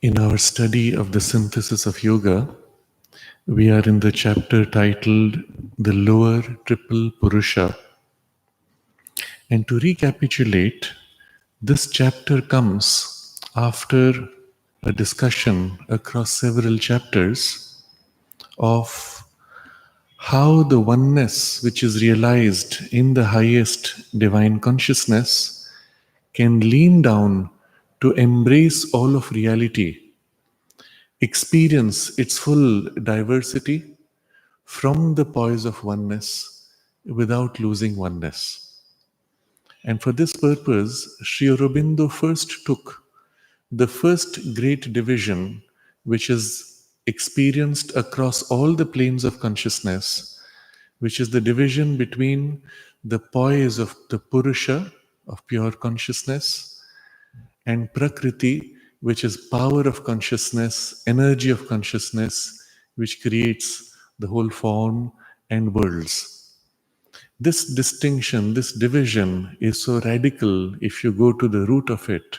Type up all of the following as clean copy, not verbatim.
In our study of the synthesis of yoga, we are in the chapter titled The Lower Triple Purusha. And to recapitulate, this chapter comes after a discussion across several chapters of how the oneness which is realized in the highest divine consciousness can lean down to embrace all of reality, experience its full diversity from the poise of oneness without losing oneness. And for this purpose, Sri Aurobindo first took the first great division, which is experienced across all the planes of consciousness, which is the division between the poise of the Purusha, of pure consciousness, and Prakriti, which is power of consciousness, energy of consciousness, which creates the whole form and worlds. This distinction, this division is so radical if you go to the root of it,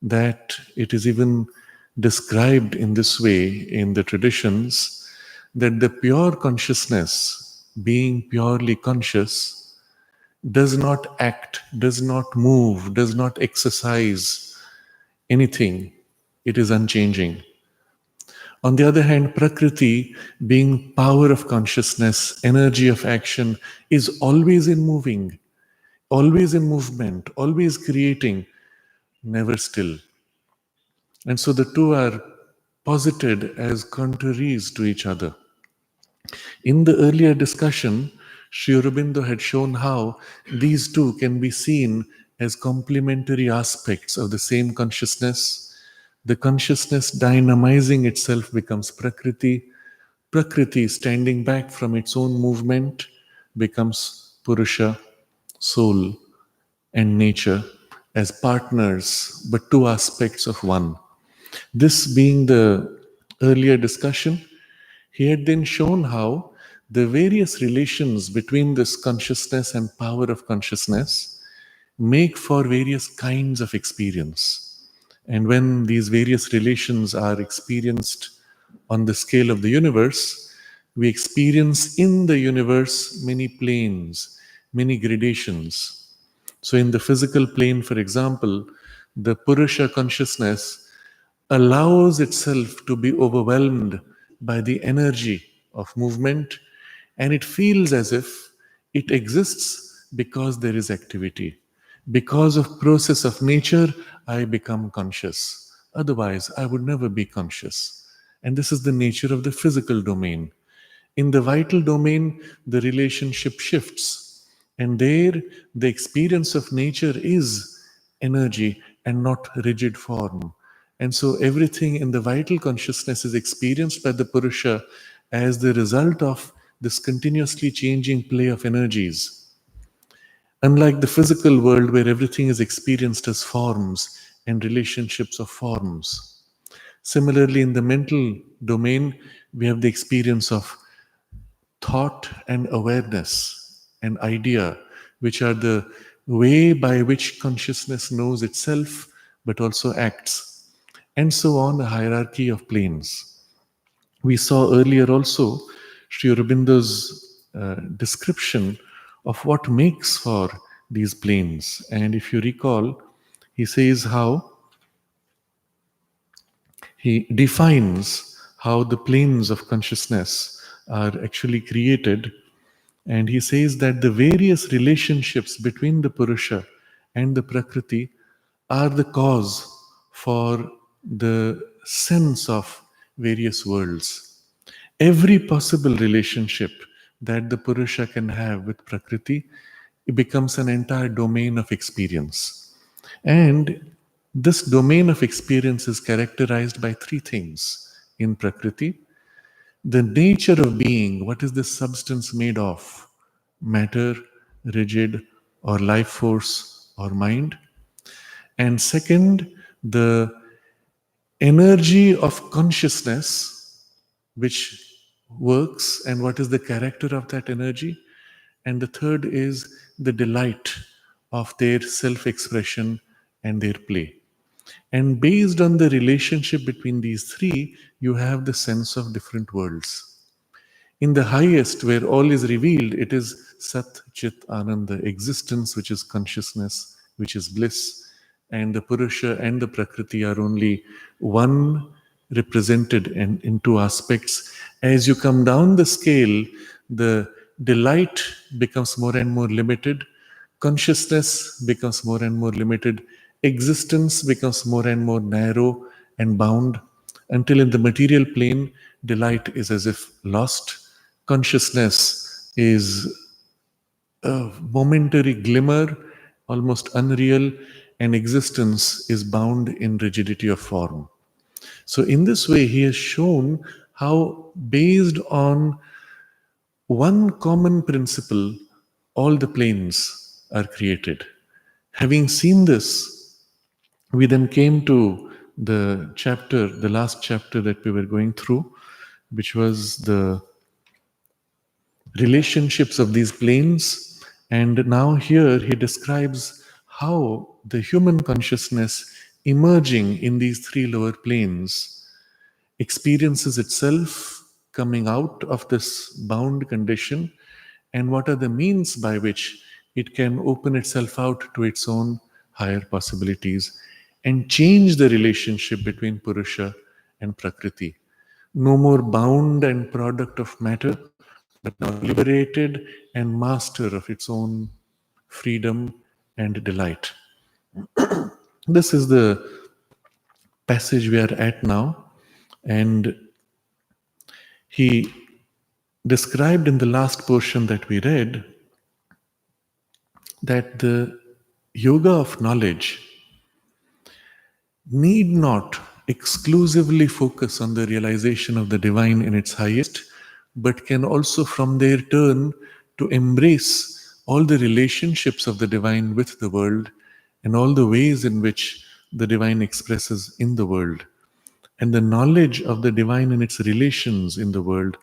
that it is even described in this way in the traditions, that the pure consciousness, being purely conscious, does not act, does not move, does not exercise anything. It is unchanging. On the other hand, Prakriti, being power of consciousness, energy of action, is always in moving, always in movement, always creating, never still. And so the two are posited as contraries to each other. In the earlier discussion, Sri Aurobindo had shown how these two can be seen as complementary aspects of the same consciousness. The consciousness dynamizing itself becomes Prakriti. Prakriti, standing back from its own movement, becomes Purusha, soul, and nature as partners, but two aspects of one. This being the earlier discussion, he had then shown how the various relations between this consciousness and power of consciousness make for various kinds of experience. And when these various relations are experienced on the scale of the universe, we experience in the universe many planes, many gradations. So, in the physical plane, for example, the Purusha consciousness allows itself to be overwhelmed by the energy of movement, and it feels as if it exists because there is activity. Because of process of nature, I become conscious. Otherwise, I would never be conscious. And this is the nature of the physical domain. In the vital domain, the relationship shifts. And there, the experience of nature is energy and not rigid form. And so, everything in the vital consciousness is experienced by the Purusha as the result of this continuously changing play of energies. Unlike the physical world where everything is experienced as forms and relationships of forms. Similarly, in the mental domain, we have the experience of thought and awareness and idea, which are the way by which consciousness knows itself but also acts, and so on, a hierarchy of planes. We saw earlier also Sri Aurobindo's description of what makes for these planes. And if you recall, he says how he defines how the planes of consciousness are actually created. And he says that the various relationships between the Purusha and the Prakriti are the cause for the sense of various worlds. Every possible relationship that the Purusha can have with Prakriti, it becomes an entire domain of experience. And this domain of experience is characterized by three things in Prakriti: the nature of being, what is this substance made of? Matter, rigid, or life force, or mind. And second, the energy of consciousness which works, and what is the character of that energy. And the third is the delight of their self expression and their play. And based on the relationship between these three, you have the sense of different worlds. In the highest, where all is revealed, it is Sat Chit Ananda, existence, which is consciousness, which is bliss. And the Purusha and the Prakriti are only one represented in two aspects. As you come down the scale, the delight becomes more and more limited, consciousness becomes more and more limited, existence becomes more and more narrow and bound, until in the material plane, delight is as if lost. Consciousness is a momentary glimmer, almost unreal, and existence is bound in rigidity of form. So, in this way, he has shown how, based on one common principle, all the planes are created. Having seen this, we then came to the chapter, the last chapter that we were going through, which was the relationships of these planes. And now here he describes how the human consciousness emerging in these three lower planes experiences itself coming out of this bound condition, and what are the means by which it can open itself out to its own higher possibilities and change the relationship between Purusha and Prakriti. No more bound and product of matter, but now liberated and master of its own freedom and delight. This is the passage we are at now, and he described in the last portion that we read that the yoga of knowledge need not exclusively focus on the realization of the divine in its highest, but can also from their turn to embrace all the relationships of the divine with the world and all the ways in which the divine expresses in the world, and the knowledge of the divine in its relations in the world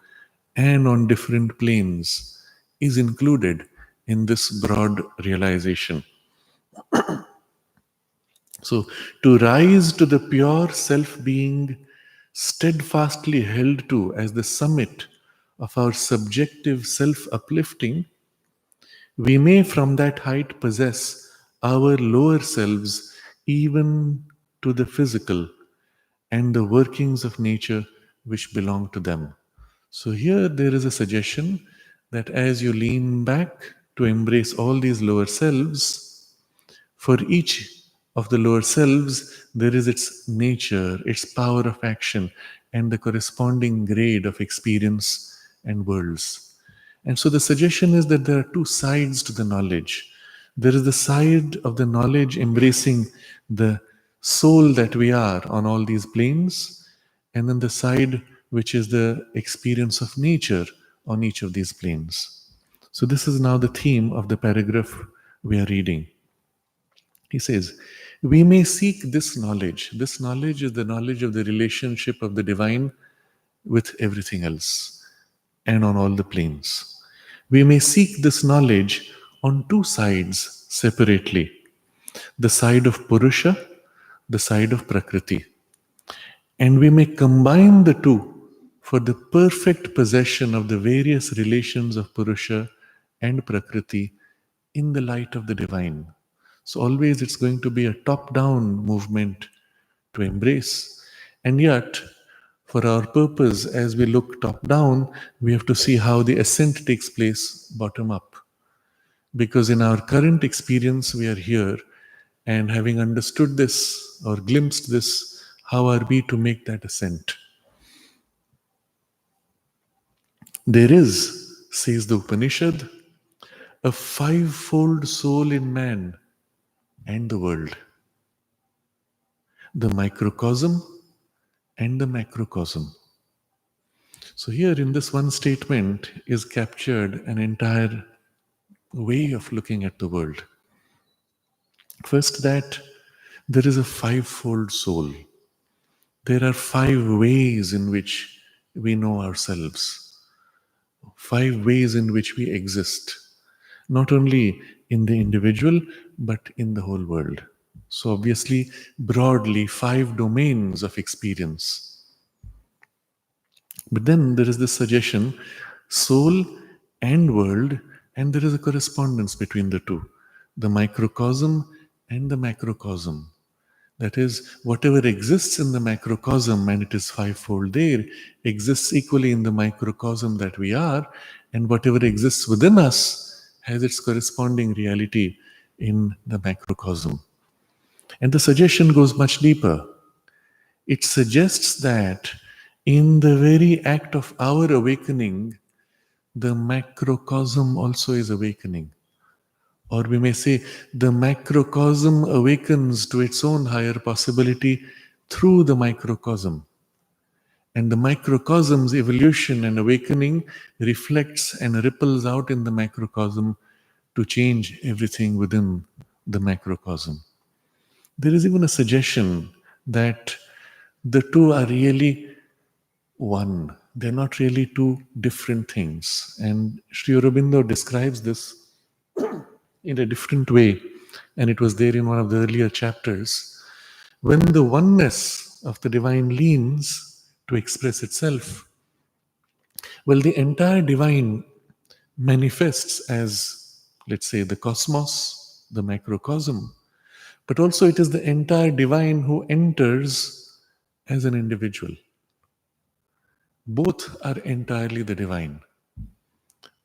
and on different planes is included in this broad realization. So, to rise to the pure self being steadfastly held to as the summit of our subjective self uplifting, we may from that height possess our lower selves even to the physical and the workings of nature which belong to them. So, here there is a suggestion that as you lean back to embrace all these lower selves, for each of the lower selves, there is its nature, its power of action, and the corresponding grade of experience and worlds. And so the suggestion is that there are two sides to the knowledge. There is the side of the knowledge embracing the soul that we are on all these planes, and then the side which is the experience of nature on each of these planes. So, this is now the theme of the paragraph we are reading. He says, we may seek this knowledge. This knowledge is the knowledge of the relationship of the divine with everything else and on all the planes. We may seek this knowledge on two sides separately, the side of Purusha, the side of Prakriti. And we may combine the two for the perfect possession of the various relations of Purusha and Prakriti in the light of the divine. So, always it's going to be a top down movement to embrace. And yet, for our purpose, as we look top down, we have to see how the ascent takes place bottom up. Because in our current experience, we are here, and having understood this or glimpsed this, how are we to make that ascent? There is, says the Upanishad, a fivefold soul in man and the world: the microcosm and the macrocosm. So, here in this one statement is captured an entire way of looking at the world. First, that there is a fivefold soul. There are five ways in which we know ourselves, five ways in which we exist, not only in the individual, but in the whole world. So, obviously, broadly, five domains of experience. But then there is this suggestion, soul and world, and there is a correspondence between the two, the microcosm and the macrocosm. That is, whatever exists in the macrocosm, and it is fivefold there, exists equally in the microcosm that we are, and whatever exists within us has its corresponding reality in the macrocosm. And the suggestion goes much deeper. It suggests that in the very act of our awakening, the macrocosm also is awakening. Or we may say, the macrocosm awakens to its own higher possibility through the microcosm. And the microcosm's evolution and awakening reflects and ripples out in the macrocosm to change everything within the macrocosm. There is even a suggestion that the two are really one. They're not really two different things. And Sri Aurobindo describes this in a different way. And it was there in one of the earlier chapters. When the oneness of the divine leans to express itself, well, the entire divine manifests as, let's say, the cosmos, the macrocosm, but also it is the entire divine who enters as an individual. Both are entirely the divine.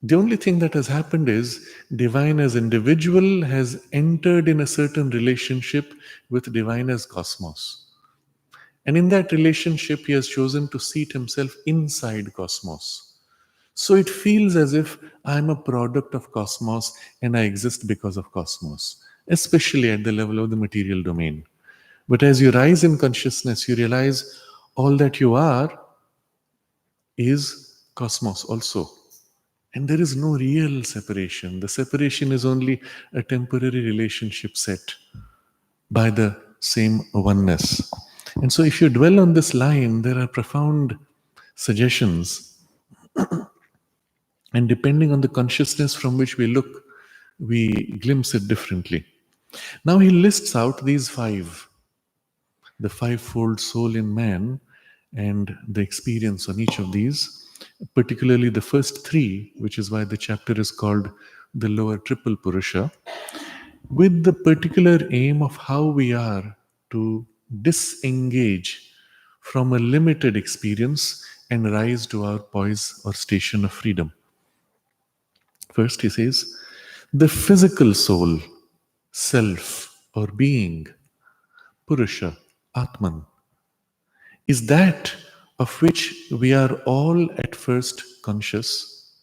The only thing that has happened is divine as individual has entered in a certain relationship with divine as cosmos. And in that relationship, he has chosen to seat himself inside cosmos. So it feels as if I'm a product of cosmos and I exist because of cosmos, especially at the level of the material domain. But as you rise in consciousness, you realize all that you are is cosmos also. And there is no real separation. The separation is only a temporary relationship set by the same oneness. And so, if you dwell on this line, there are profound suggestions. And depending on the consciousness from which we look, we glimpse it differently. Now, he lists out these five, the fivefold soul in man, and the experience on each of these, particularly the first three, which is why the chapter is called the lower triple Purusha, with the particular aim of how we are to disengage from a limited experience and rise to our poise or station of freedom. First, he says, the physical soul, self or being, Purusha, Atman, is that of which we are all at first conscious,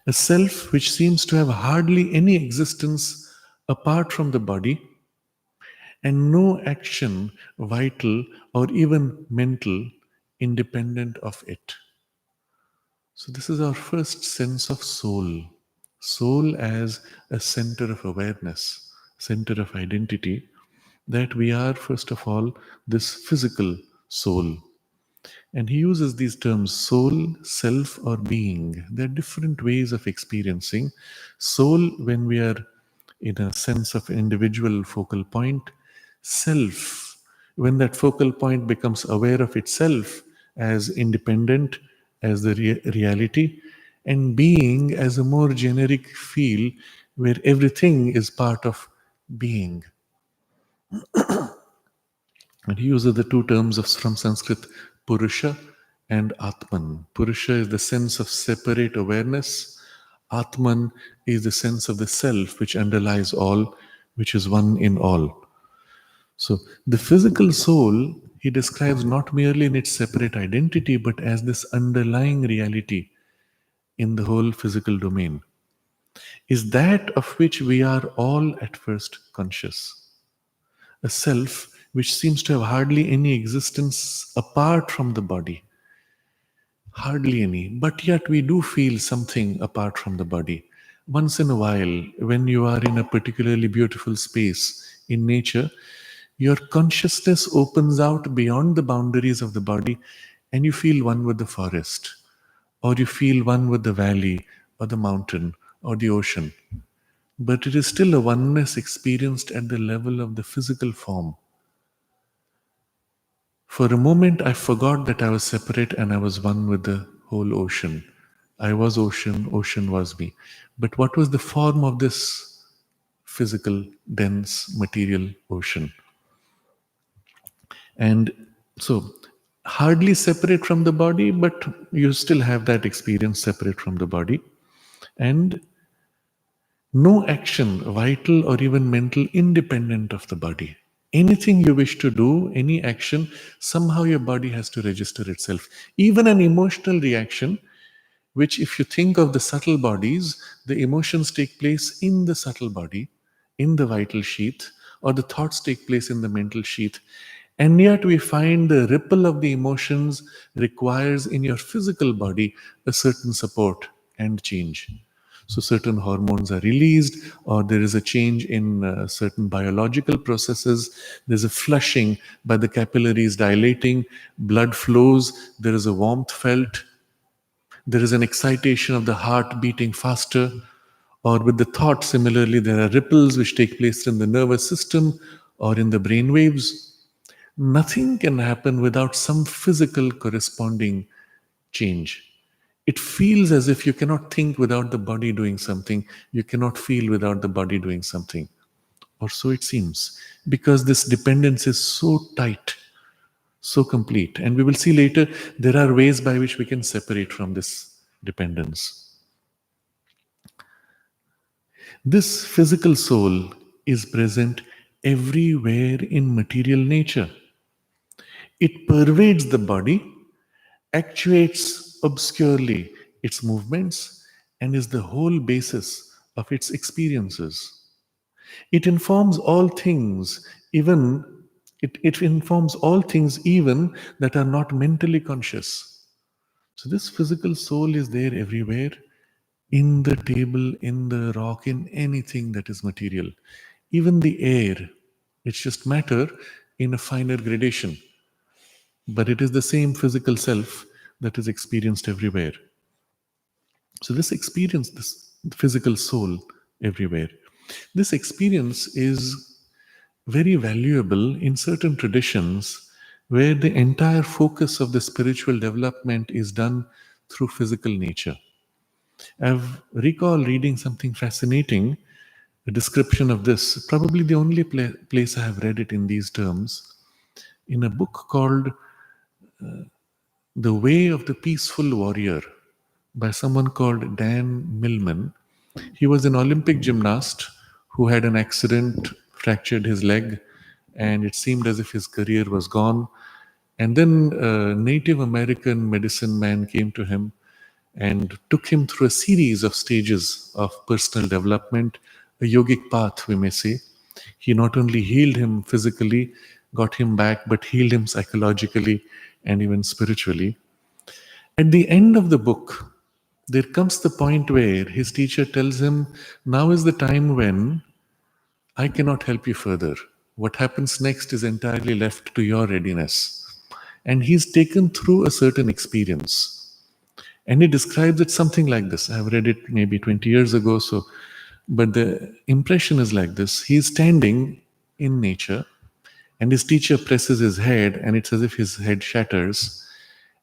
a self which seems to have hardly any existence apart from the body, and no action, vital or even mental, independent of it. So, this is our first sense of soul. Soul as a center of awareness, center of identity, that we are, first of all, this physical soul. And he uses these terms soul, self, or being. There are different ways of experiencing soul when we are in a sense of individual focal point, self, when that focal point becomes aware of itself as independent, as the reality, and being as a more generic feel where everything is part of being. And he uses the two terms from Sanskrit, Purusha and Atman. Purusha is the sense of separate awareness. Atman is the sense of the self which underlies all, which is one in all. So the physical soul, he describes not merely in its separate identity, but as this underlying reality in the whole physical domain, is that of which we are all at first conscious. A self which seems to have hardly any existence apart from the body. Hardly any. But yet we do feel something apart from the body. Once in a while, when you are in a particularly beautiful space in nature, your consciousness opens out beyond the boundaries of the body and you feel one with the forest, or you feel one with the valley, or the mountain, or the ocean. But it is still a oneness experienced at the level of the physical form. For a moment, I forgot that I was separate and I was one with the whole ocean. I was ocean, ocean was me. But what was the form of this physical, dense, material ocean? And so, hardly separate from the body, but you still have that experience separate from the body. And no action, vital or even mental, independent of the body. Anything you wish to do, any action, somehow your body has to register itself. Even an emotional reaction, which, if you think of the subtle bodies, the emotions take place in the subtle body, in the vital sheath, or the thoughts take place in the mental sheath. And yet, we find the ripple of the emotions requires in your physical body a certain support and change. So, certain hormones are released, or there is a change in certain biological processes. There's a flushing by the capillaries dilating, blood flows, there is a warmth felt, There is an excitation of the heart beating faster, or with the thought, similarly, there are ripples which take place in the nervous system or in the brain waves. Nothing can happen without some physical corresponding change. It feels as if you cannot think without the body doing something, you cannot feel without the body doing something, or so it seems, because this dependence is so tight, so complete. And we will see later there are ways by which we can separate from this dependence. This physical soul is present everywhere in material nature. It pervades the body, actuates obscurely its movements, and is the whole basis of its experiences. It informs all things, it informs all things even that are not mentally conscious. So this physical soul is there everywhere, in the table, in the rock, in anything that is material. Even the air, it's just matter in a finer gradation. But it is the same physical self that is experienced everywhere. So this experience, this physical soul everywhere, this experience is very valuable in certain traditions where the entire focus of the spiritual development is done through physical nature. I've recall reading something fascinating, a description of this, probably the only place I have read it in these terms, in a book called The Way of the Peaceful Warrior by someone called Dan Millman. He was an Olympic gymnast who had an accident, fractured his leg, and it seemed as if his career was gone. And then a Native American medicine man came to him and took him through a series of stages of personal development, a yogic path, we may say. He not only healed him physically, got him back, but healed him psychologically and even spiritually. At the end of the book, there comes the point where his teacher tells him, now is the time when I cannot help you further. What happens next is entirely left to your readiness. And he's taken through a certain experience. And he describes it something like this. I've read it maybe 20 years ago, but the impression is like this. He's standing in nature, and his teacher presses his head, and it's as if his head shatters.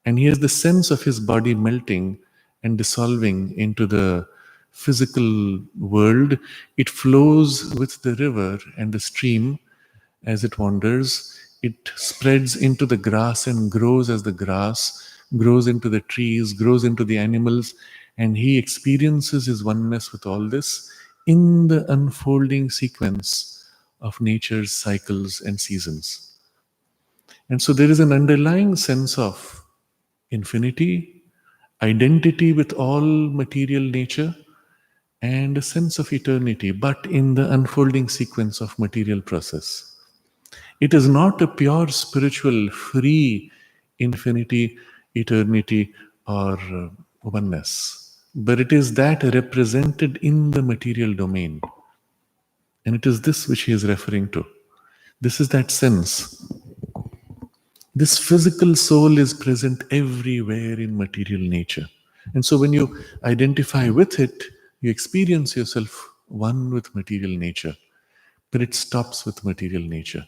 And he has the sense of his body melting and dissolving into the physical world. It flows with the river and the stream as it wanders. It spreads into the grass and grows as the grass, grows into the trees, grows into the animals, and he experiences his oneness with all this in the unfolding sequence of nature's cycles and seasons. And so there is an underlying sense of infinity, identity with all material nature, and a sense of eternity, but in the unfolding sequence of material process. It is not a pure spiritual, free infinity, eternity, or oneness, but it is that represented in the material domain. And it is this which he is referring to. This is that sense. This physical soul is present everywhere in material nature. And so when you identify with it, you experience yourself one with material nature. But it stops with material nature.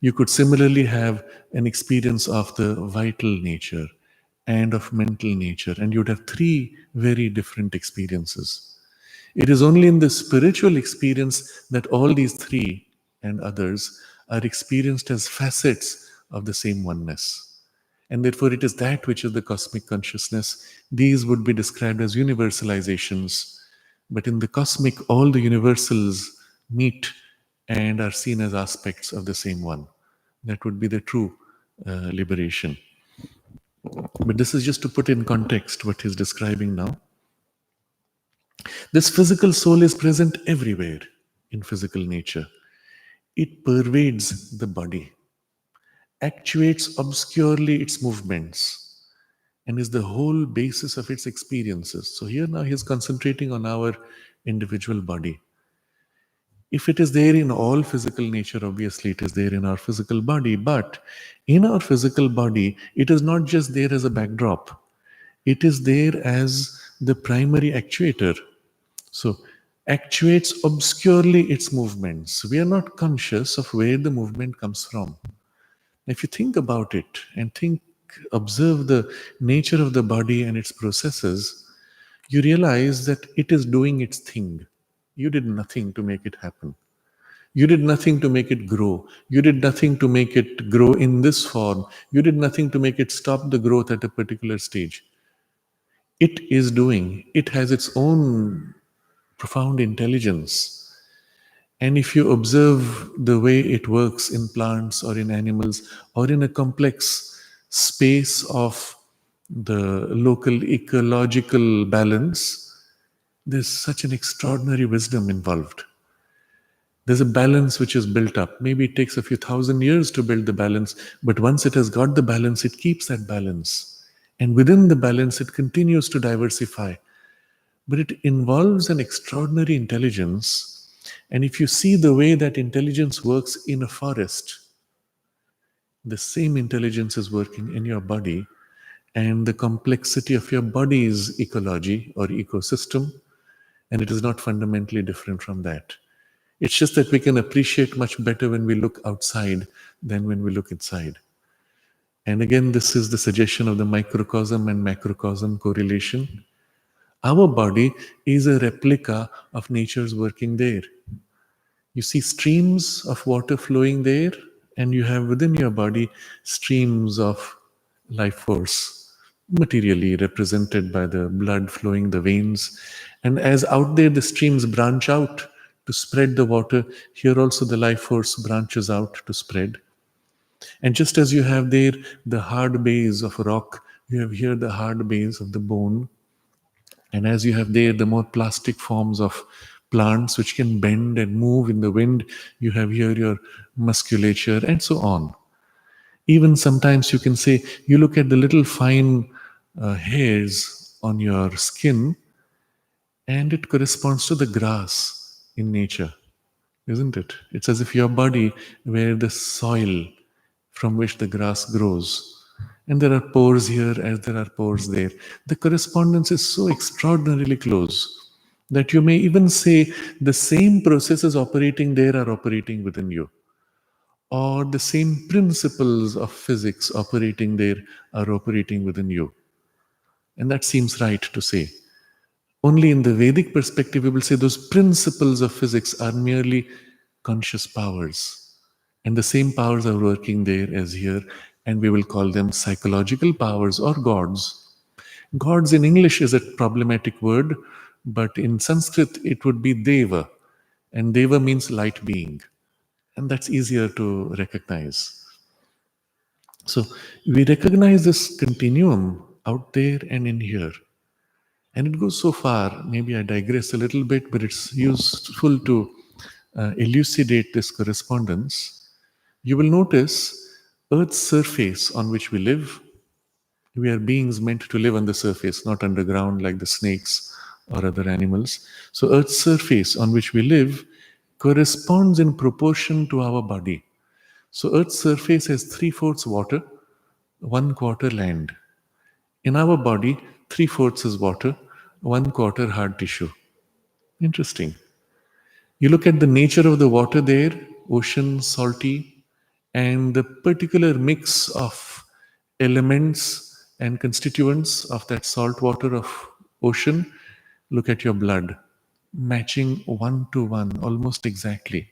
You could similarly have an experience of the vital nature and of mental nature, and you'd have three very different experiences. It is only in the spiritual experience that all these three and others are experienced as facets of the same oneness. And therefore, it is that which is the cosmic consciousness. These would be described as universalizations. But in the cosmic, all the universals meet and are seen as aspects of the same one. That would be the true liberation. But this is just to put in context what he's describing now. This physical soul is present everywhere in physical nature. It pervades the body, actuates obscurely its movements, and is the whole basis of its experiences. So here now he is concentrating on our individual body. If it is there in all physical nature, obviously it is there in our physical body, but in our physical body, it is not just there as a backdrop. It is there as the primary actuator. So, actuates obscurely its movements. We are not conscious of where the movement comes from. If you think about it and observe the nature of the body and its processes, you realize that it is doing its thing. You did nothing to make it happen. You did nothing to make it grow. You did nothing to make it grow in this form. You did nothing to make it stop the growth at a particular stage. It is doing. It has its own profound intelligence. And if you observe the way it works in plants or in animals or in a complex space of the local ecological balance, there's such an extraordinary wisdom involved. There's a balance which is built up. Maybe it takes a few thousand years to build the balance, but once it has got the balance, it keeps that balance. And within the balance, it continues to diversify. But it involves an extraordinary intelligence. And if you see the way that intelligence works in a forest, the same intelligence is working in your body, and the complexity of your body's ecology or ecosystem, and it is not fundamentally different from that. It's just that we can appreciate much better when we look outside than when we look inside. And again, this is the suggestion of the microcosm and macrocosm correlation. Our body is a replica of nature's working there. You see streams of water flowing there, and you have within your body streams of life force, materially represented by the blood flowing the veins. And as out there the streams branch out to spread the water, here also the life force branches out to spread. And just as you have there the hard base of a rock, you have here the hard base of the bone. And as you have there the more plastic forms of plants which can bend and move in the wind, you have here your musculature and so on. Even sometimes you can say, you look at the little fine hairs on your skin, and it corresponds to the grass in nature, isn't it? It's as if your body were the soil from which the grass grows. And there are pores here as there are pores there. The correspondence is so extraordinarily close that you may even say the same processes operating there are operating within you, or the same principles of physics operating there are operating within you. And that seems right to say. Only in the Vedic perspective, we will say those principles of physics are merely conscious powers. And the same powers are working there as here, and we will call them psychological powers or gods. Gods in English is a problematic word, but in Sanskrit it would be Deva, and Deva means light being, and that's easier to recognize. So we recognize this continuum out there and in here. And it goes so far, maybe I digress a little bit, but it's useful to elucidate this correspondence. You will notice Earth's surface on which we live. We are beings meant to live on the surface, not underground like the snakes or other animals. So, Earth's surface on which we live corresponds in proportion to our body. So, Earth's surface has 3/4 water, 1/4 land. In our body, 3/4 is water, 1/4 hard tissue. Interesting. You look at the nature of the water there, ocean, salty, and the particular mix of elements and constituents of that salt water of ocean. Look at your blood, matching 1 to 1, almost exactly.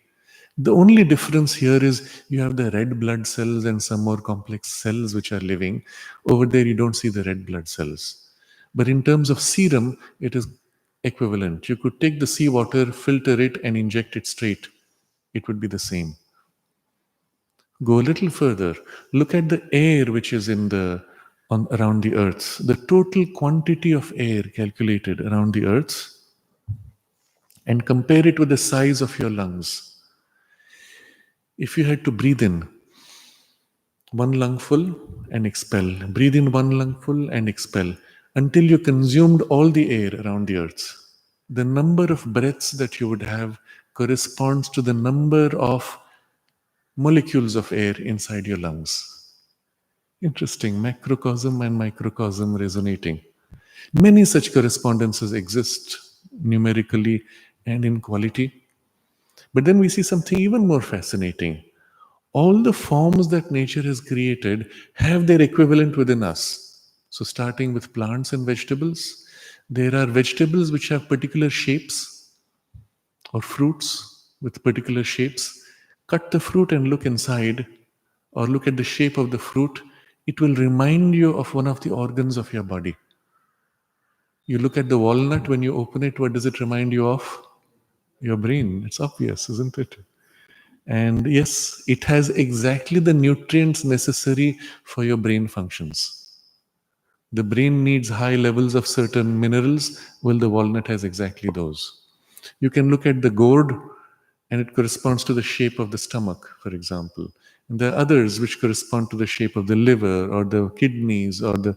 The only difference here is you have the red blood cells and some more complex cells which are living. Over there, you don't see the red blood cells. But in terms of serum, it is equivalent. You could take the seawater, filter it, and inject it straight. It would be the same. Go a little further. Look at the air which is in the around the earth. The total quantity of air calculated around the earth, and compare it with the size of your lungs. If you had to breathe in one lungful and expel, breathe in one lungful and expel until you consumed all the air around the earth, the number of breaths that you would have corresponds to the number of molecules of air inside your lungs. Interesting, macrocosm and microcosm resonating. Many such correspondences exist numerically and in quality. But then we see something even more fascinating. All the forms that nature has created have their equivalent within us. So, starting with plants and vegetables, there are vegetables which have particular shapes, or fruits with particular shapes. Cut the fruit and look inside, or look at the shape of the fruit. It will remind you of one of the organs of your body. You look at the walnut, when you open it, what does it remind you of? Your brain. It's obvious, isn't it? And yes, it has exactly the nutrients necessary for your brain functions. The brain needs high levels of certain minerals, well, the walnut has exactly those. You can look at the gourd, and it corresponds to the shape of the stomach, for example. And there are others which correspond to the shape of the liver, or the kidneys, or the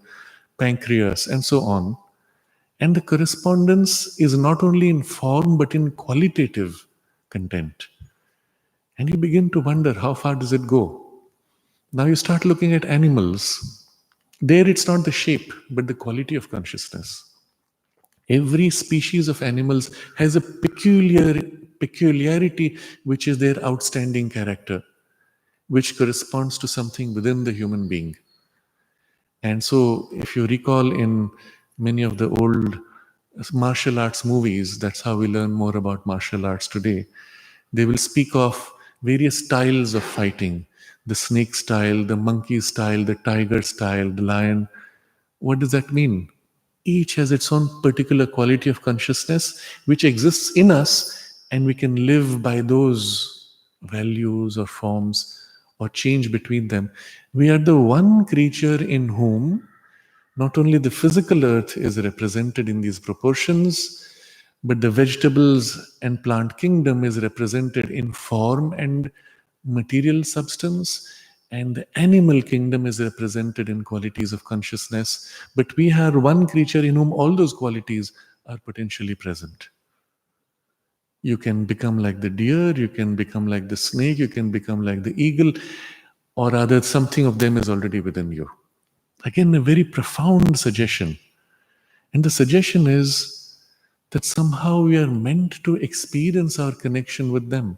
pancreas, and so on. And the correspondence is not only in form but in qualitative content. And you begin to wonder, how far does it go? Now you start looking at animals. There it's not the shape, but the quality of consciousness. Every species of animals has a peculiarity which is their outstanding character, which corresponds to something within the human being. And so, if you recall in many of the old martial arts movies, that's how we learn more about martial arts today. They will speak of various styles of fighting: the snake style, the monkey style, the tiger style, the lion. What does that mean? Each has its own particular quality of consciousness which exists in us, and we can live by those values or forms or change between them. We are the one creature in whom not only the physical earth is represented in these proportions, but the vegetables and plant kingdom is represented in form and material substance, and the animal kingdom is represented in qualities of consciousness. But we are one creature in whom all those qualities are potentially present. You can become like the deer, you can become like the snake, you can become like the eagle, or rather, something of them is already within you. Again, a very profound suggestion. And the suggestion is that somehow we are meant to experience our connection with them,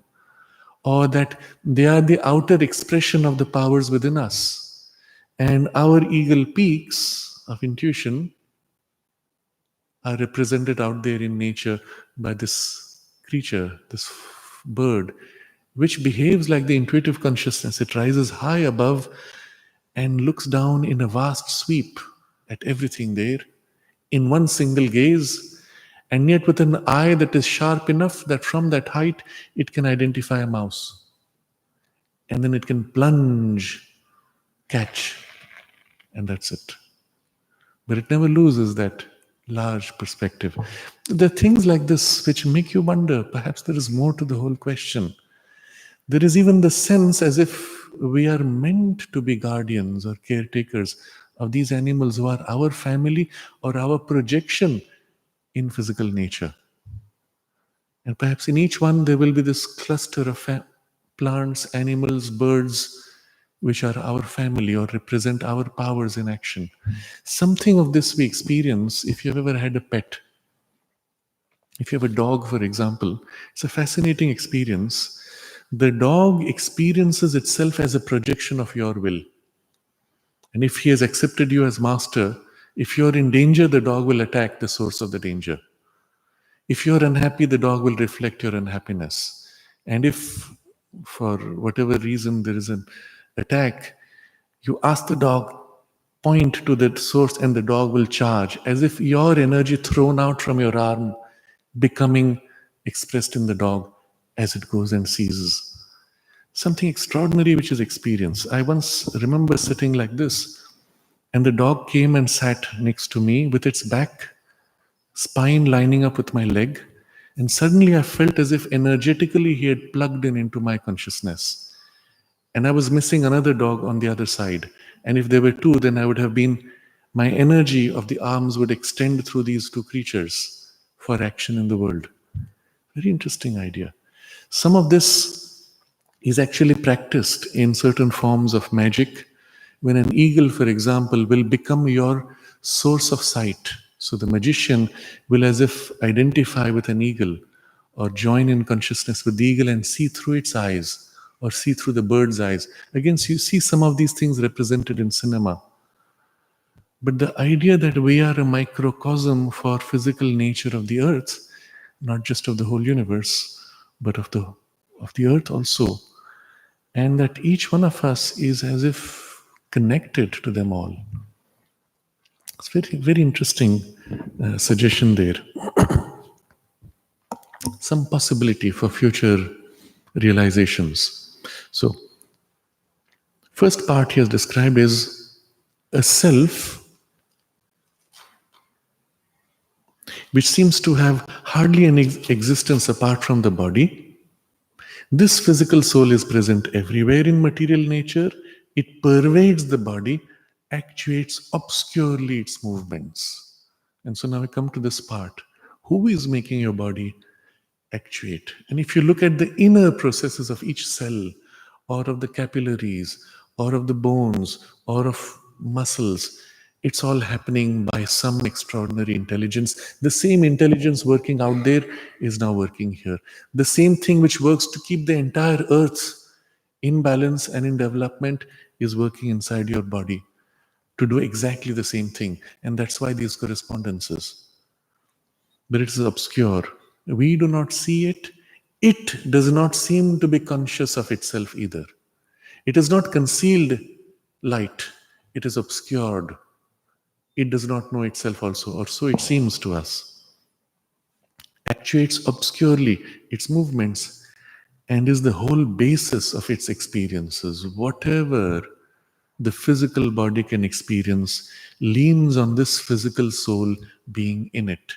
or that they are the outer expression of the powers within us. And our eagle peaks of intuition are represented out there in nature by this creature, this bird, which behaves like the intuitive consciousness. It rises high above and looks down in a vast sweep at everything there in one single gaze, and yet with an eye that is sharp enough that from that height it can identify a mouse. And then it can plunge, catch, and that's it. But it never loses that large perspective. There are things like this which make you wonder, perhaps there is more to the whole question. There is even the sense as if we are meant to be guardians or caretakers of these animals who are our family or our projection in physical nature. And perhaps in each one there will be this cluster of plants, animals, birds, which are our family or represent our powers in action. Something of this we experience if you've ever had a pet. If you have a dog, for example, it's a fascinating experience. The dog experiences itself as a projection of your will. And if he has accepted you as master, if you're in danger, the dog will attack the source of the danger. If you're unhappy, the dog will reflect your unhappiness. And if, for whatever reason, there is an attack, you ask the dog, point to that source, and the dog will charge, as if your energy thrown out from your arm becoming expressed in the dog as it goes and seizes. Something extraordinary which is experienced. I once remember sitting like this, and the dog came and sat next to me with its back, spine lining up with my leg, and suddenly I felt as if energetically he had plugged in into my consciousness. And I was missing another dog on the other side. And if there were two, then I would have been, my energy of the arms would extend through these two creatures for action in the world. Very interesting idea. Some of this is actually practiced in certain forms of magic. When an eagle, for example, will become your source of sight. So the magician will as if identify with an eagle or join in consciousness with the eagle and see through its eyes or see through the bird's eyes. Again, so you see some of these things represented in cinema. But the idea that we are a microcosm for physical nature of the earth, not just of the whole universe, but of the earth also, and that each one of us is as if connected to them all. It's very, very interesting suggestion there. Some possibility for future realizations. So, first part he has described is a self which seems to have hardly any existence apart from the body. This physical soul is present everywhere in material nature. It pervades the body, actuates obscurely its movements. And so now we come to this part. Who is making your body actuate? And if you look at the inner processes of each cell, or of the capillaries, or of the bones, or of muscles, it's all happening by some extraordinary intelligence. The same intelligence working out there is now working here. The same thing which works to keep the entire earth in balance and in development is working inside your body to do exactly the same thing. And that's why these correspondences. But it is obscure. We do not see it. It does not seem to be conscious of itself either. It is not concealed light. It is obscured. It does not know itself also, or so it seems to us. Actuates obscurely its movements and is the whole basis of its experiences. Whatever the physical body can experience leans on this physical soul being in it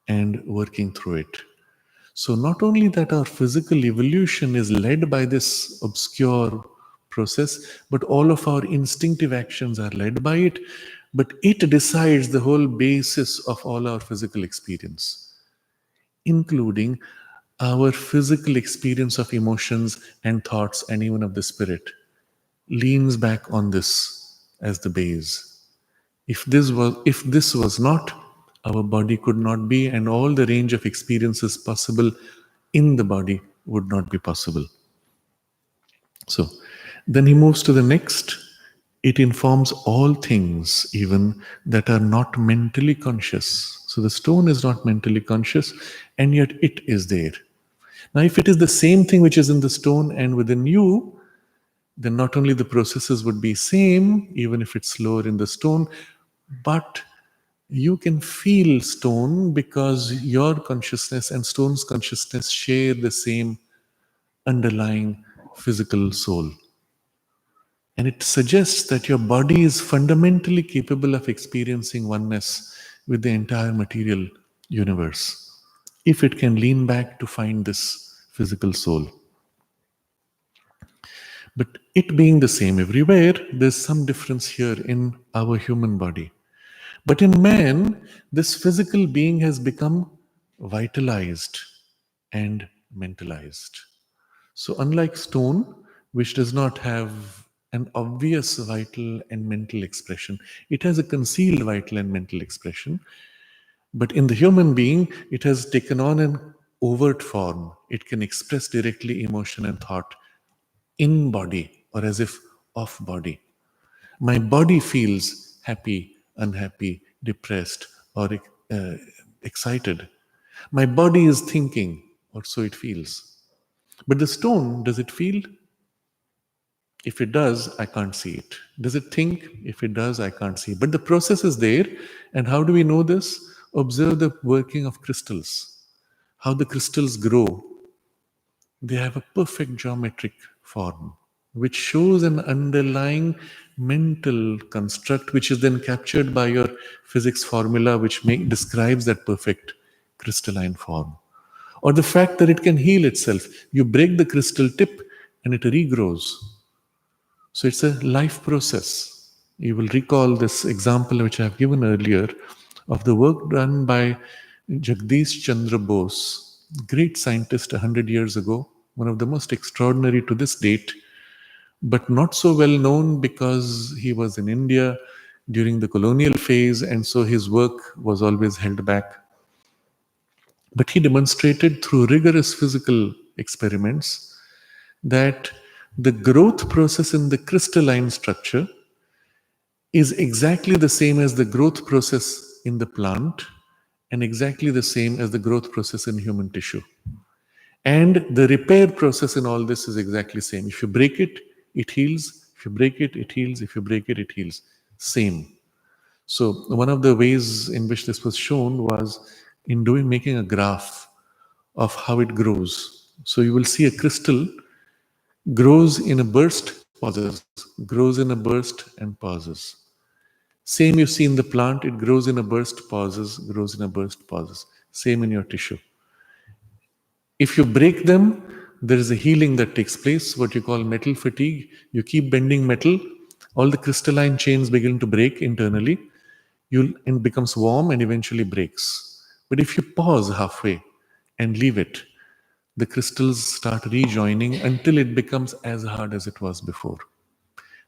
and working through it. So, not only that our physical evolution is led by this obscure process, but all of our instinctive actions are led by it, but it decides the whole basis of all our physical experience, including our physical experience of emotions and thoughts and even of the spirit, leans back on this as the base. If this was not, our body could not be, and all the range of experiences possible in the body would not be possible. So then he moves to the next. It informs all things, even that are not mentally conscious. So the stone is not mentally conscious, and yet it is there. Now, if it is the same thing which is in the stone and within you, then not only the processes would be same, even if it's slower in the stone, but you can feel stone because your consciousness and stone's consciousness share the same underlying physical soul. And it suggests that your body is fundamentally capable of experiencing oneness with the entire material universe, if it can lean back to find this physical soul. But it being the same everywhere, there's some difference here in our human body. But in man, this physical being has become vitalized and mentalized. So, unlike stone, which does not have an obvious vital and mental expression, it has a concealed vital and mental expression. But in the human being, it has taken on an overt form. It can express directly emotion and thought in body or as if off body. My body feels happy, unhappy, depressed, or excited. My body is thinking, or so it feels. But the stone, does it feel? If it does, I can't see it. Does it think? If it does, I can't see it. But the process is there. And how do we know this? Observe the working of crystals, how the crystals grow. They have a perfect geometric form, which shows an underlying mental construct, which is then captured by your physics formula, which describes that perfect crystalline form. Or the fact that it can heal itself. You break the crystal tip and it regrows. So it's a life process. You will recall this example which I have given earlier of the work done by Jagdish Chandra Bose, great scientist 100 years ago, one of the most extraordinary to this date, but not so well known because he was in India, during the colonial phase, and so his work was always held back. But he demonstrated through rigorous physical experiments that the growth process in the crystalline structure is exactly the same as the growth process in the plant and exactly the same as the growth process in human tissue. And the repair process in all this is exactly same. If you break it, it heals. If you break it, it heals. If you break it, it heals. Same. So one of the ways in which this was shown was in doing making a graph of how it grows. So you will see a crystal grows in a burst, pauses, grows in a burst and pauses. Same you see in the plant, it grows in a burst, pauses, grows in a burst, pauses. Same in your tissue. If you break them, there is a healing that takes place, what you call metal fatigue. You keep bending metal, all the crystalline chains begin to break internally. It becomes warm and eventually breaks. But if you pause halfway and leave it, the crystals start rejoining until it becomes as hard as it was before.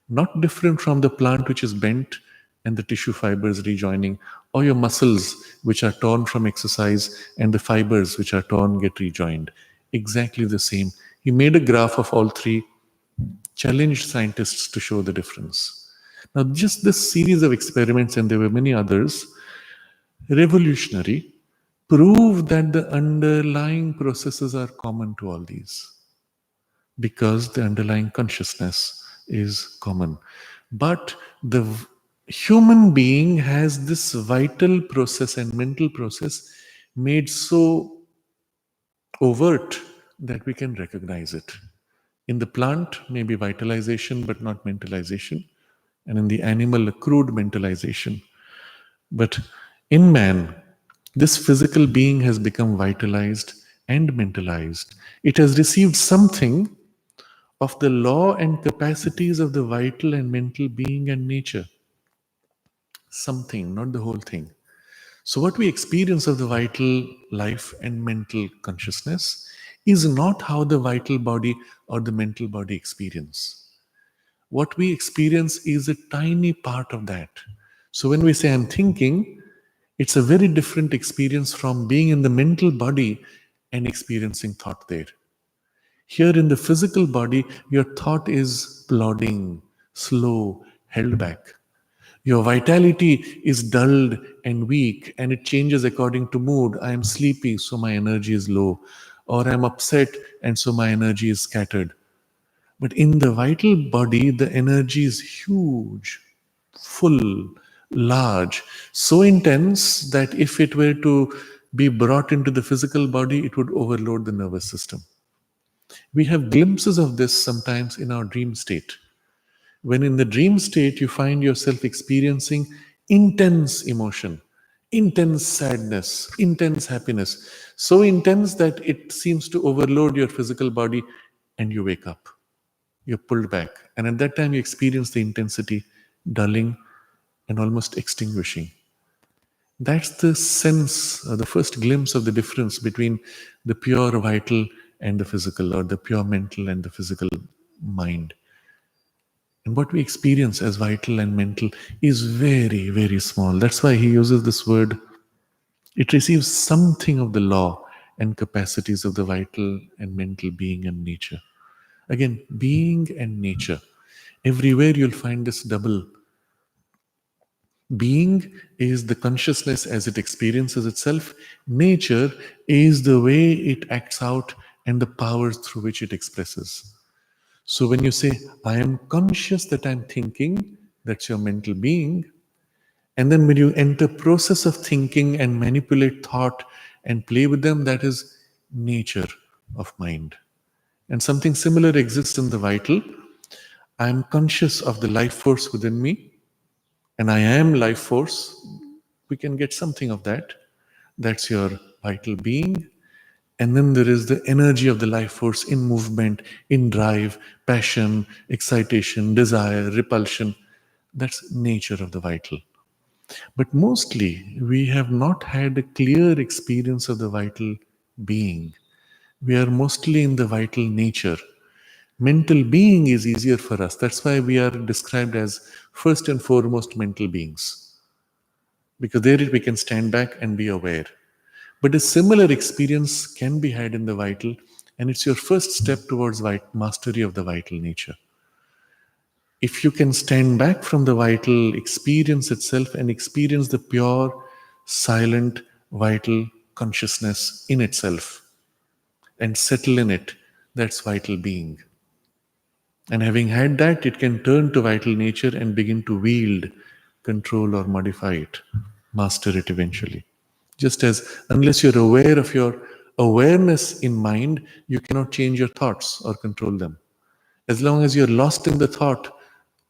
Not different from the plant which is bent and the tissue fibers rejoining, or your muscles which are torn from exercise and the fibers which are torn get rejoined. Exactly the same. He made a graph of all three, challenged scientists to show the difference. Now, just this series of experiments, and there were many others, revolutionary, prove that the underlying processes are common to all these because the underlying consciousness is common. But the human being has this vital process and mental process made so overt that we can recognize it. In the plant, maybe vitalization, but not mentalization. And in the animal, a crude mentalization. But in man, this physical being has become vitalized and mentalized. It has received something of the law and capacities of the vital and mental being and nature. Something, not the whole thing. So, what we experience of the vital life and mental consciousness is not how the vital body or the mental body experience. What we experience is a tiny part of that. So, when we say I'm thinking, it's a very different experience from being in the mental body and experiencing thought there. Here in the physical body, your thought is plodding, slow, held back. Your vitality is dulled and weak, and it changes according to mood. I am sleepy, so my energy is low. Or I am upset, and so my energy is scattered. But in the vital body, the energy is huge, full, large, so intense that if it were to be brought into the physical body, it would overload the nervous system. We have glimpses of this sometimes in our dream state. When in the dream state you find yourself experiencing intense emotion, intense sadness, intense happiness, so intense that it seems to overload your physical body, and you wake up. You're pulled back. And at that time, you experience the intensity dulling and almost extinguishing. That's the sense, the first glimpse of the difference between the pure vital and the physical, or the pure mental and the physical mind. And what we experience as vital and mental is very, very small. That's why he uses this word. It receives something of the law and capacities of the vital and mental being and nature. Again, being and nature. Everywhere you'll find this double. Being is the consciousness as it experiences itself. Nature is the way it acts out and the powers through which it expresses. So when you say, I am conscious that I'm thinking, that's your mental being. And then when you enter process of thinking and manipulate thought and play with them, that is nature of mind. And something similar exists in the vital. I am conscious of the life force within me, and I am life force. We can get something of that. That's your vital being. And then there is the energy of the life force in movement, in drive, passion, excitation, desire, repulsion. That's nature of the vital. But mostly, we have not had a clear experience of the vital being. We are mostly in the vital nature, Mental being is easier for us. That's why we are described as first and foremost mental beings, because there we can stand back and be aware. But a similar experience can be had in the vital, and it's your first step towards mastery of the vital nature. If you can stand back from the vital experience itself and experience the pure, silent, vital consciousness in itself and settle in it, that's vital being. And having had that, it can turn to vital nature and begin to wield, control, or modify it, master it eventually. Just as unless you're aware of your awareness in mind, you cannot change your thoughts or control them. As long as you're lost in the thought,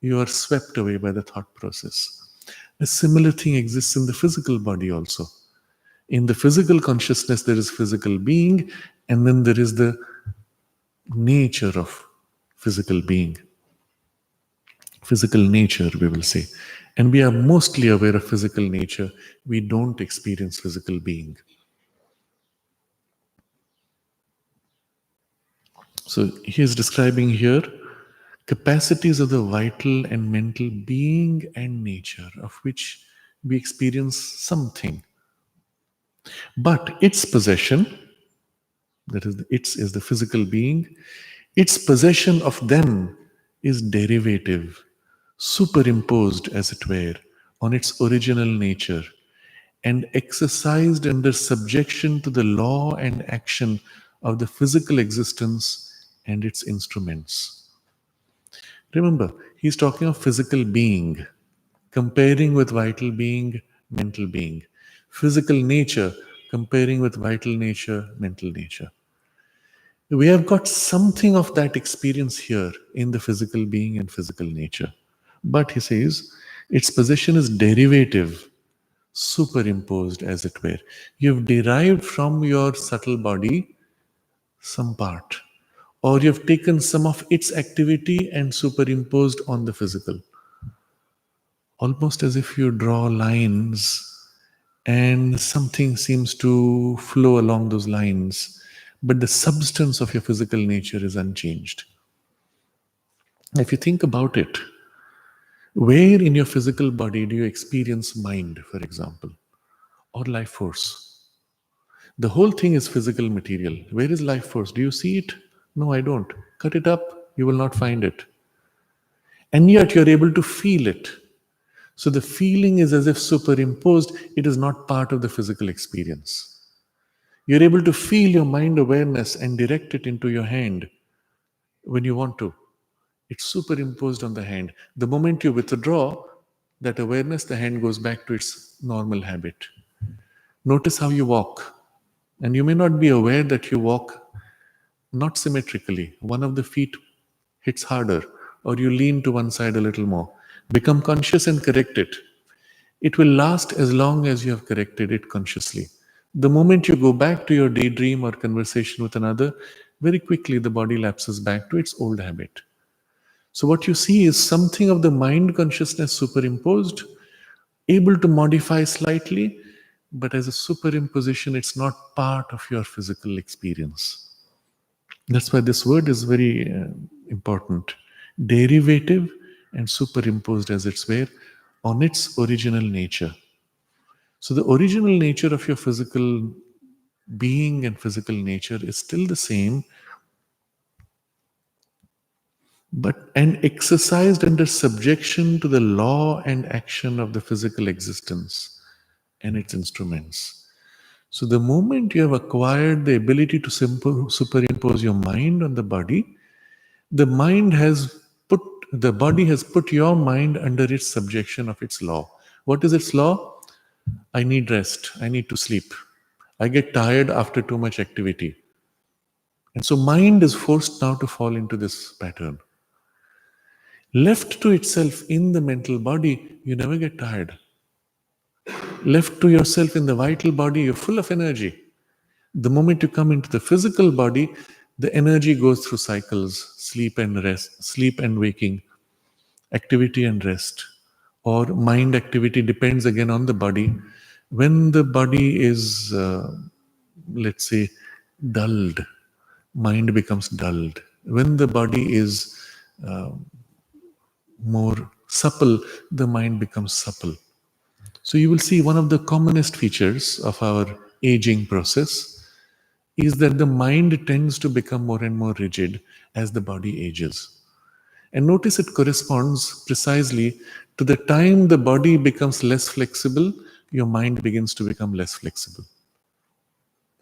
you are swept away by the thought process. A similar thing exists in the physical body also. In the physical consciousness, there is physical being, and then there is the nature of physical being, physical nature, we will say. And we are mostly aware of physical nature. We don't experience physical being. So he is describing here capacities of the vital and mental being and nature, of which we experience something. But its possession, that is, its is the physical being, its possession of them is derivative, superimposed, as it were, on its original nature, and exercised under subjection to the law and action of the physical existence and its instruments. Remember, he's talking of physical being, comparing with vital being, mental being. Physical nature, comparing with vital nature, mental nature. We have got something of that experience here in the physical being and physical nature. But he says, its possession is derivative, superimposed, as it were. You've derived from your subtle body some part, or you've taken some of its activity and superimposed on the physical. Almost as if you draw lines and something seems to flow along those lines, but the substance of your physical nature is unchanged. If you think about it, where in your physical body do you experience mind, for example, or life force? The whole thing is physical material. Where is life force? Do you see it? No, I don't. Cut it up, you will not find it. And yet you're able to feel it. So the feeling is as if superimposed, it is not part of the physical experience. You're able to feel your mind awareness and direct it into your hand when you want to. It's superimposed on the hand. The moment you withdraw that awareness, the hand goes back to its normal habit. Notice how you walk. And you may not be aware that you walk not symmetrically. One of the feet hits harder, or you lean to one side a little more. Become conscious and correct it. It will last as long as you have corrected it consciously. The moment you go back to your daydream or conversation with another, very quickly the body lapses back to its old habit. So, what you see is something of the mind consciousness superimposed, able to modify slightly, but as a superimposition, it's not part of your physical experience. That's why this word is very important. Derivative and superimposed, as it's were, on its original nature. So, the original nature of your physical being and physical nature is still the same, but and exercised under subjection to the law and action of the physical existence and its instruments. So, the moment you have acquired the ability to superimpose your mind on the body, the mind has put the body has put your mind under its subjection of its law. What is its law? I need rest. I need to sleep. I get tired after too much activity. And so mind is forced now to fall into this pattern. Left to itself in the mental body, you never get tired. Left to yourself in the vital body, you're full of energy. The moment you come into the physical body, the energy goes through cycles: sleep and rest, sleep and waking, activity and rest, or mind activity, depends again on the body. When the body is, let's say, dulled, mind becomes dulled. When the body is more supple, the mind becomes supple. So you will see one of the commonest features of our aging process is that the mind tends to become more and more rigid as the body ages. And notice it corresponds precisely to the time the body becomes less flexible, your mind begins to become less flexible.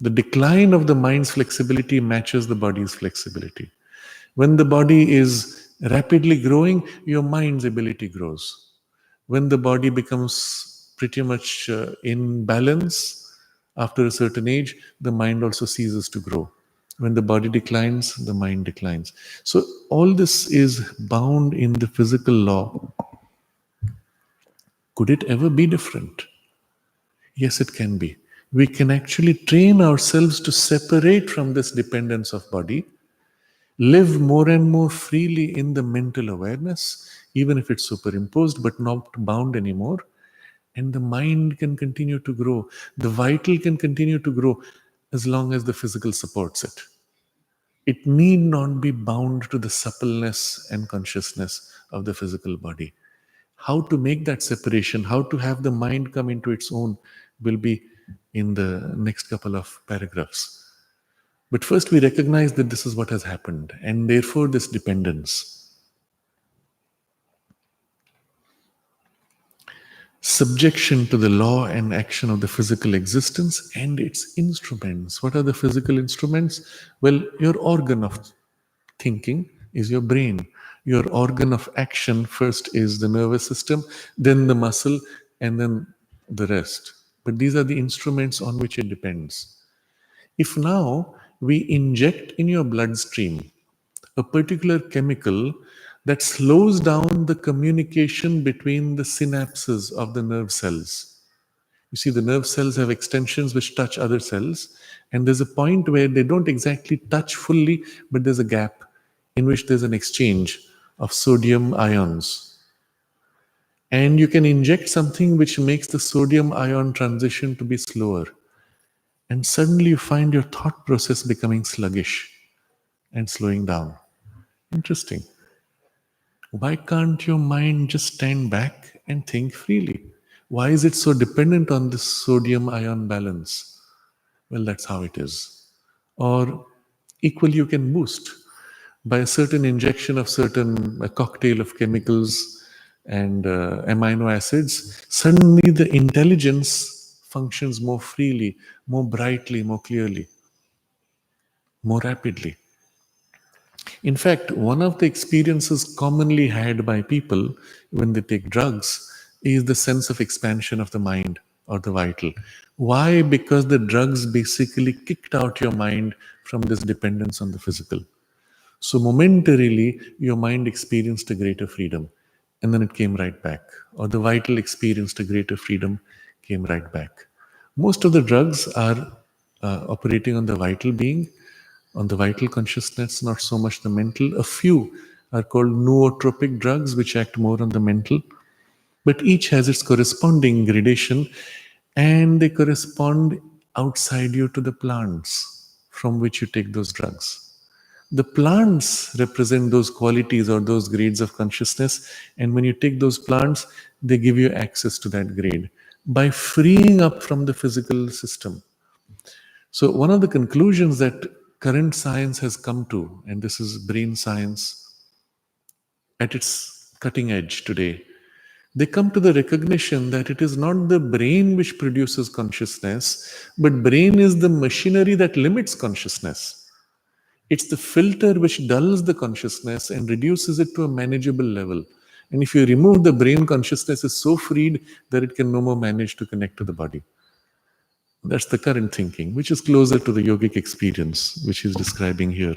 The decline of the mind's flexibility matches the body's flexibility. When the body is rapidly growing, your mind's ability grows. When the body becomes pretty much in balance after a certain age, the mind also ceases to grow. When the body declines, the mind declines. So, all this is bound in the physical law. Could it ever be different? Yes, it can be. We can actually train ourselves to separate from this dependence of body, live more and more freely in the mental awareness, even if it's superimposed but not bound anymore. And the mind can continue to grow. The vital can continue to grow as long as the physical supports it. It need not be bound to the suppleness and consciousness of the physical body. How to make that separation, how to have the mind come into its own, will be in the next couple of paragraphs. But first, we recognize that this is what has happened, and therefore, this dependence. Subjection to the law and action of the physical existence and its instruments. What are the physical instruments? Well, your organ of thinking is your brain. Your organ of action first is the nervous system, then the muscle, and then the rest. But these are the instruments on which it depends. If now we inject in your bloodstream a particular chemical that slows down the communication between the synapses of the nerve cells. You see, the nerve cells have extensions which touch other cells, and there's a point where they don't exactly touch fully, but there's a gap in which there's an exchange of sodium ions. And you can inject something which makes the sodium ion transition to be slower. And suddenly you find your thought process becoming sluggish and slowing down. Interesting. Why can't your mind just stand back and think freely? Why is it so dependent on this sodium ion balance? Well, that's how it is. Or equally, you can boost by a certain injection of a cocktail of chemicals and amino acids. Suddenly, the intelligence functions more freely, more brightly, more clearly, more rapidly. In fact, one of the experiences commonly had by people when they take drugs is the sense of expansion of the mind or the vital. Why? Because the drugs basically kicked out your mind from this dependence on the physical. So momentarily, your mind experienced a greater freedom, and then it came right back. Or the vital experienced a greater freedom, came right back. Most of the drugs are operating on the vital being, on the vital consciousness, not so much the mental. A few are called nootropic drugs, which act more on the mental, but each has its corresponding gradation, and they correspond outside you to the plants from which you take those drugs. The plants represent those qualities or those grades of consciousness, and when you take those plants, they give you access to that grade by freeing up from the physical system. So, one of the conclusions that current science has come to, and this is brain science at its cutting edge today, they come to the recognition that it is not the brain which produces consciousness, but brain is the machinery that limits consciousness. It's the filter which dulls the consciousness and reduces it to a manageable level. And if you remove the brain, consciousness is so freed that it can no more manage to connect to the body. That's the current thinking, which is closer to the yogic experience, which he's describing here.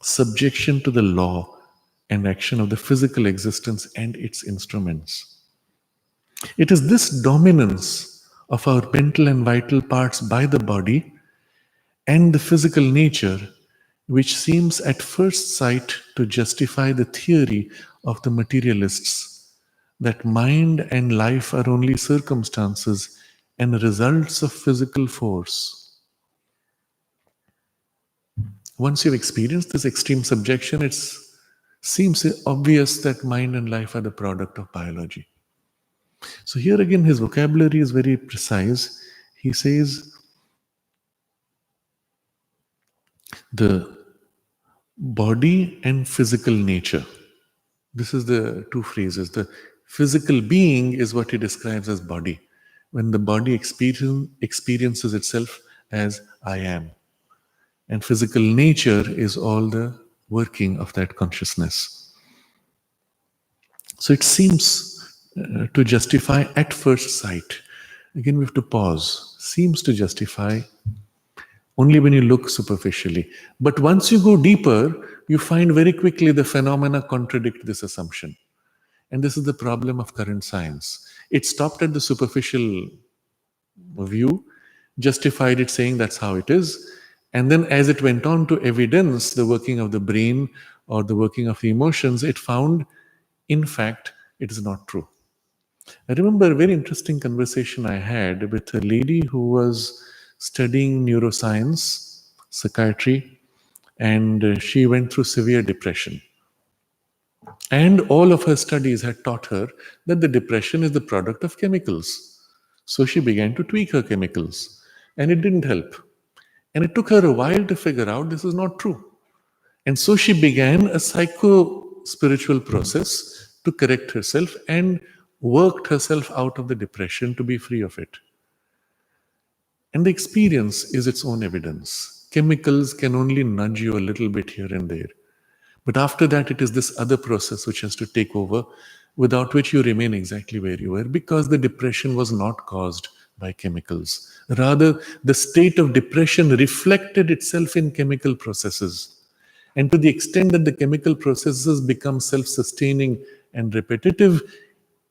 Subjection to the law and action of the physical existence and its instruments. It is this dominance of our mental and vital parts by the body and the physical nature which seems at first sight to justify the theory of the materialists that mind and life are only circumstances and results of physical force. Once you've experienced this extreme subjection, it seems obvious that mind and life are the product of biology. So here again, his vocabulary is very precise. He says the body and physical nature. This is the two phrases. The physical being is what he describes as body. When the body experiences itself as I am. And physical nature is all the working of that consciousness. So it seems to justify at first sight. Again, we have to pause. Seems to justify only when you look superficially. But once you go deeper, you find very quickly the phenomena contradict this assumption. And this is the problem of current science. It stopped at the superficial view, justified it saying that's how it is. And then as it went on to evidence the working of the brain or the working of the emotions, it found, in fact, it is not true. I remember a very interesting conversation I had with a lady who was studying neuroscience, psychiatry, and she went through severe depression. And all of her studies had taught her that the depression is the product of chemicals. So she began to tweak her chemicals, and it didn't help. And it took her a while to figure out this is not true. And so she began a psycho spiritual process to correct herself and worked herself out of the depression to be free of it. And the experience is its own evidence. Chemicals can only nudge you a little bit here and there. But after that, it is this other process which has to take over, without which you remain exactly where you were, because the depression was not caused by chemicals. Rather, the state of depression reflected itself in chemical processes. And to the extent that the chemical processes become self-sustaining and repetitive,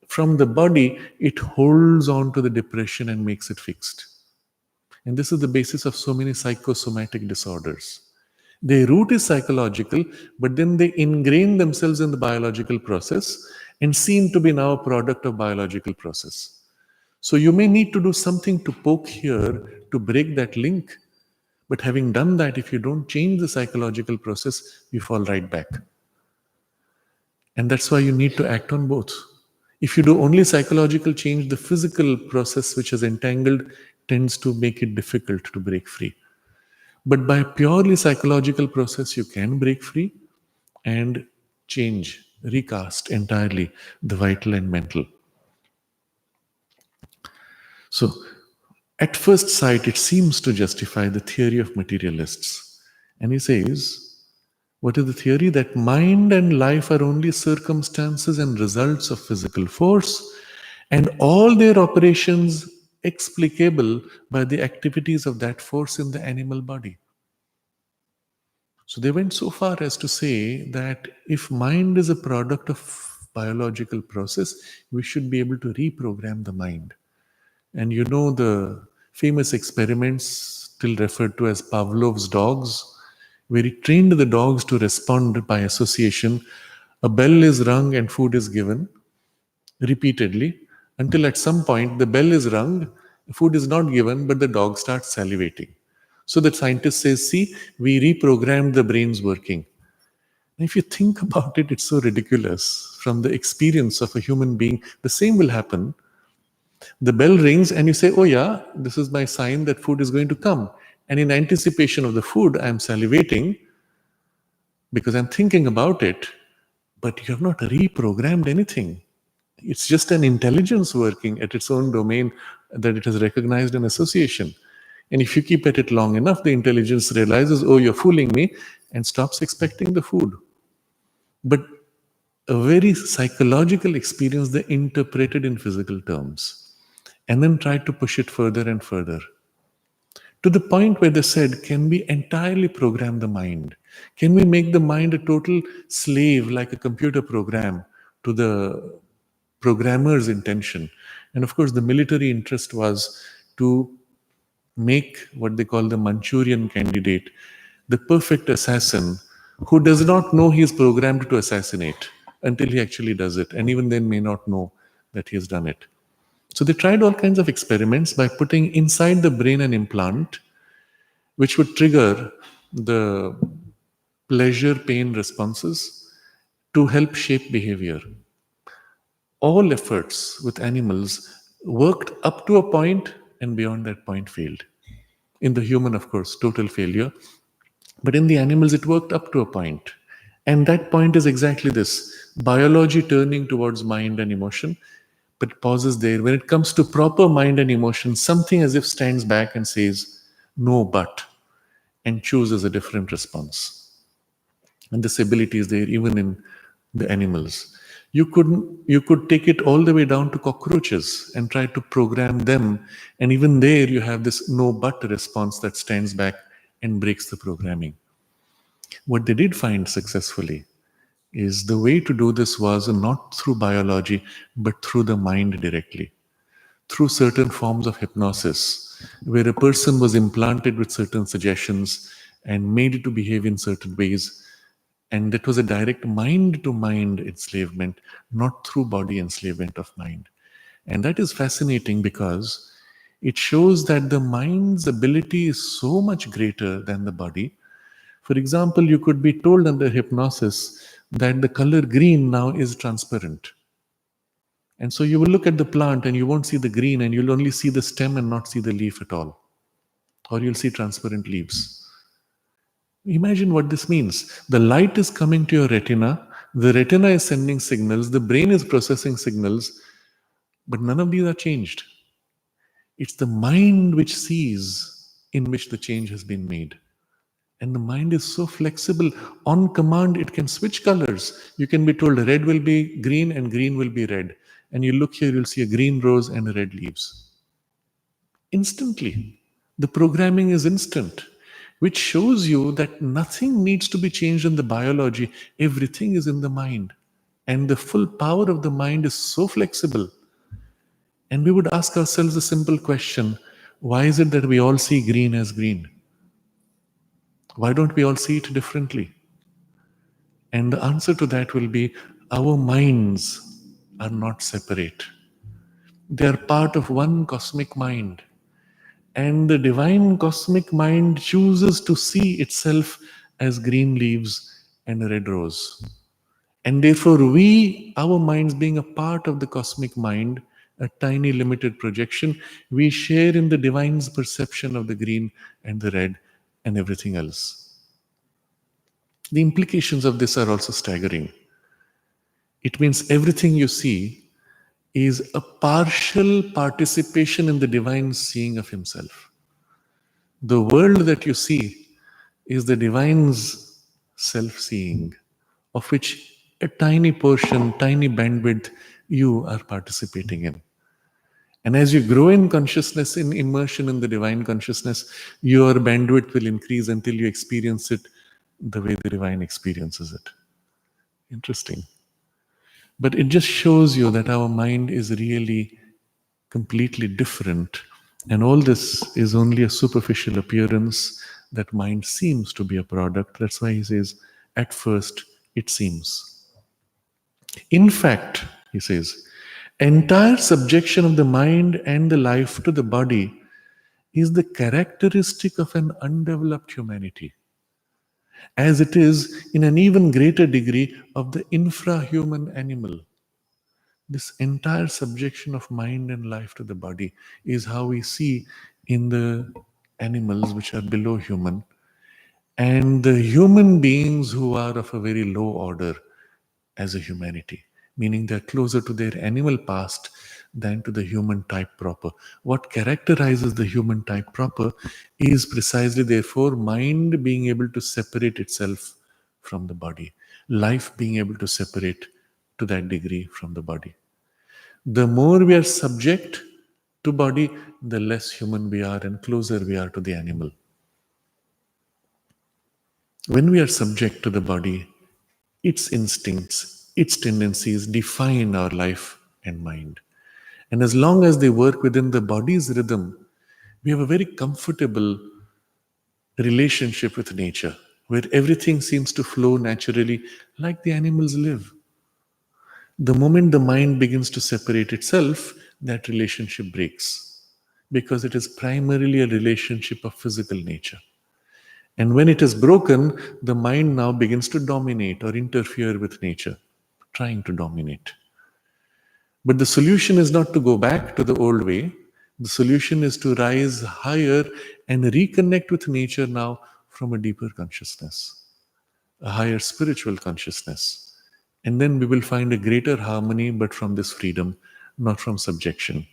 from the body, it holds on to the depression and makes it fixed. And this is the basis of so many psychosomatic disorders. Their root is psychological, but then they ingrain themselves in the biological process and seem to be now a product of biological process. So you may need to do something to poke here to break that link. But having done that, if you don't change the psychological process, you fall right back. And that's why you need to act on both. If you do only psychological change, the physical process which is entangled tends to make it difficult to break free. But by purely psychological process, you can break free and change, recast entirely the vital and mental. So, at first sight, it seems to justify the theory of materialists. And he says, what is the theory? That mind and life are only circumstances and results of physical force, and all their operations explicable by the activities of that force in the animal body. So they went so far as to say that if mind is a product of biological process, we should be able to reprogram the mind. And you know the famous experiments still referred to as Pavlov's dogs, where he trained the dogs to respond by association. A bell is rung and food is given repeatedly until at some point the bell is rung, food is not given, but the dog starts salivating. So the scientist says, see, we reprogrammed the brain's working. And if you think about it, it's so ridiculous. From the experience of a human being, the same will happen. The bell rings and you say, oh yeah, this is my sign that food is going to come. And in anticipation of the food, I'm salivating because I'm thinking about it, but you have not reprogrammed anything. It's just an intelligence working at its own domain that it has recognized an association. And if you keep at it long enough, the intelligence realizes, oh, you're fooling me, and stops expecting the food. But a very psychological experience, they interpreted in physical terms and then tried to push it further and further. To the point where they said, can we entirely program the mind? Can we make the mind a total slave, like a computer program, to the programmer's intention? And of course, the military interest was to make what they call the Manchurian candidate, the perfect assassin who does not know he is programmed to assassinate until he actually does it, and even then may not know that he has done it. So they tried all kinds of experiments by putting inside the brain an implant which would trigger the pleasure pain responses to help shape behavior. All efforts with animals worked up to a point, and beyond that point failed. In the human, of course, total failure. But in the animals, it worked up to a point. And that point is exactly this: biology turning towards mind and emotion, but pauses there. When it comes to proper mind and emotion, something as if stands back and says, no, but, and chooses a different response. And this ability is there even in the animals. You could take it all the way down to cockroaches and try to program them, and even there you have this no but response that stands back and breaks the programming. What they did find successfully is the way to do this was not through biology but through the mind directly, through certain forms of hypnosis, where a person was implanted with certain suggestions and made to behave in certain ways. And that was a direct mind to mind enslavement, not through body enslavement of mind. And that is fascinating because it shows that the mind's ability is so much greater than the body. For example, you could be told under hypnosis that the color green now is transparent. And so you will look at the plant and you won't see the green, and you'll only see the stem and not see the leaf at all. Or you'll see transparent leaves. Imagine what this means. The light is coming to your retina, the retina is sending signals, the brain is processing signals, but none of these are changed. It's the mind which sees in which the change has been made. And the mind is so flexible. On command, it can switch colors. You can be told red will be green and green will be red. And you look here, you'll see a green rose and a red leaves. Instantly. The programming is instant, which shows you that nothing needs to be changed in the biology. Everything is in the mind. And the full power of the mind is so flexible. And we would ask ourselves a simple question: why is it that we all see green as green? Why don't we all see it differently? And the answer to that will be our minds are not separate. They are part of one cosmic mind. And the divine cosmic mind chooses to see itself as green leaves and a red rose. And therefore, we, our minds being a part of the cosmic mind, a tiny limited projection, we share in the divine's perception of the green and the red and everything else. The implications of this are also staggering. It means everything you see is a partial participation in the divine seeing of himself. The world that you see is the divine's self-seeing, of which a tiny portion, tiny bandwidth you are participating in. And as you grow in consciousness, in immersion in the divine consciousness, your bandwidth will increase until you experience it the way the divine experiences it. Interesting. But it just shows you that our mind is really completely different. And all this is only a superficial appearance that mind seems to be a product. That's why he says, at first, it seems. In fact, he says, entire subjection of the mind and the life to the body is the characteristic of an undeveloped humanity, as it is in an even greater degree of the infrahuman animal. This entire subjection of mind and life to the body is how we see in the animals which are below human, and the human beings who are of a very low order as a humanity, meaning they're closer to their animal past than to the human type proper. What characterizes the human type proper is precisely, therefore, mind being able to separate itself from the body, life being able to separate to that degree from the body. The more we are subject to body, the less human we are and closer we are to the animal. When we are subject to the body, its instincts, its tendencies define our life and mind. And as long as they work within the body's rhythm, we have a very comfortable relationship with nature, where everything seems to flow naturally like the animals live. The moment the mind begins to separate itself, that relationship breaks, because it is primarily a relationship of physical nature. And when it is broken, the mind now begins to dominate or interfere with nature, trying to dominate. But the solution is not to go back to the old way. The solution is to rise higher and reconnect with nature now from a deeper consciousness, a higher spiritual consciousness. And then we will find a greater harmony, but from this freedom, not from subjection.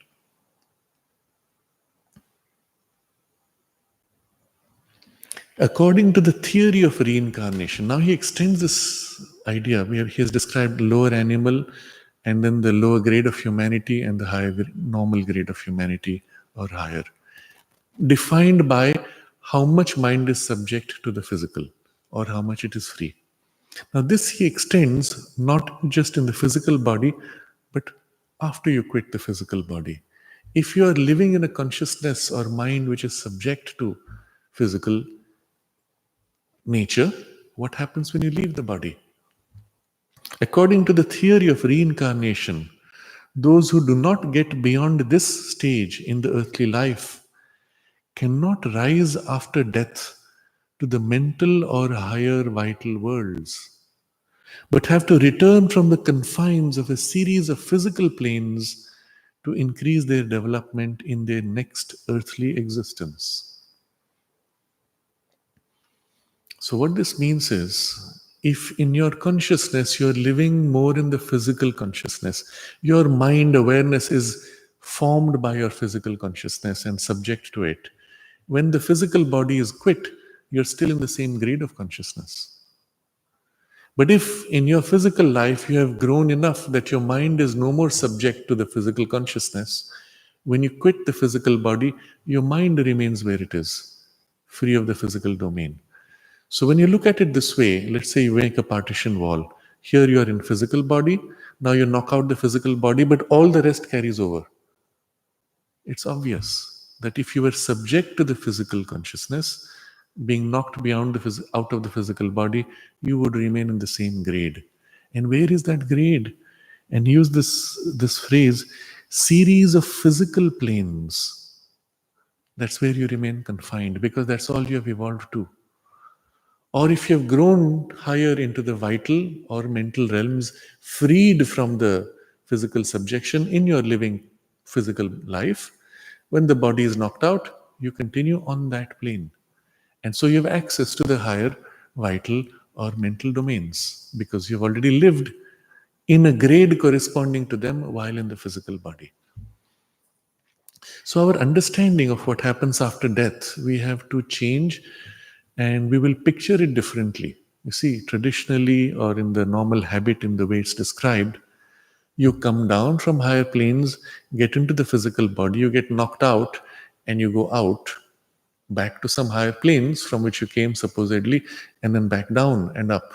According to the theory of reincarnation, now he extends this idea. He has described lower animal and then the lower grade of humanity and the higher normal grade of humanity or higher, defined by how much mind is subject to the physical or how much it is free. Now, this he extends not just in the physical body, but after you quit the physical body. If you are living in a consciousness or mind which is subject to physical nature, what happens when you leave the body? According to the theory of reincarnation, those who do not get beyond this stage in the earthly life cannot rise after death to the mental or higher vital worlds, but have to return from the confines of a series of physical planes to increase their development in their next earthly existence. So, what this means is, if in your consciousness you're living more in the physical consciousness, your mind awareness is formed by your physical consciousness and subject to it. When the physical body is quit, you're still in the same grade of consciousness. But if in your physical life you have grown enough that your mind is no more subject to the physical consciousness, when you quit the physical body, your mind remains where it is, free of the physical domain. So when you look at it this way, let's say you make a partition wall. Here you are in physical body. Now you knock out the physical body, but all the rest carries over. It's obvious that if you were subject to the physical consciousness, being knocked beyond out of the physical body, you would remain in the same grade. And where is that grade? And use this phrase, series of physical planes. That's where you remain confined, because that's all you have evolved to. Or if you have grown higher into the vital or mental realms, freed from the physical subjection in your living physical life, when the body is knocked out, you continue on that plane. And so you have access to the higher vital or mental domains because you've already lived in a grade corresponding to them while in the physical body. So, our understanding of what happens after death, we have to change and we will picture it differently. You see, traditionally or in the normal habit, in the way it's described, you come down from higher planes, get into the physical body, you get knocked out, and you go out back to some higher planes from which you came supposedly, and then back down and up.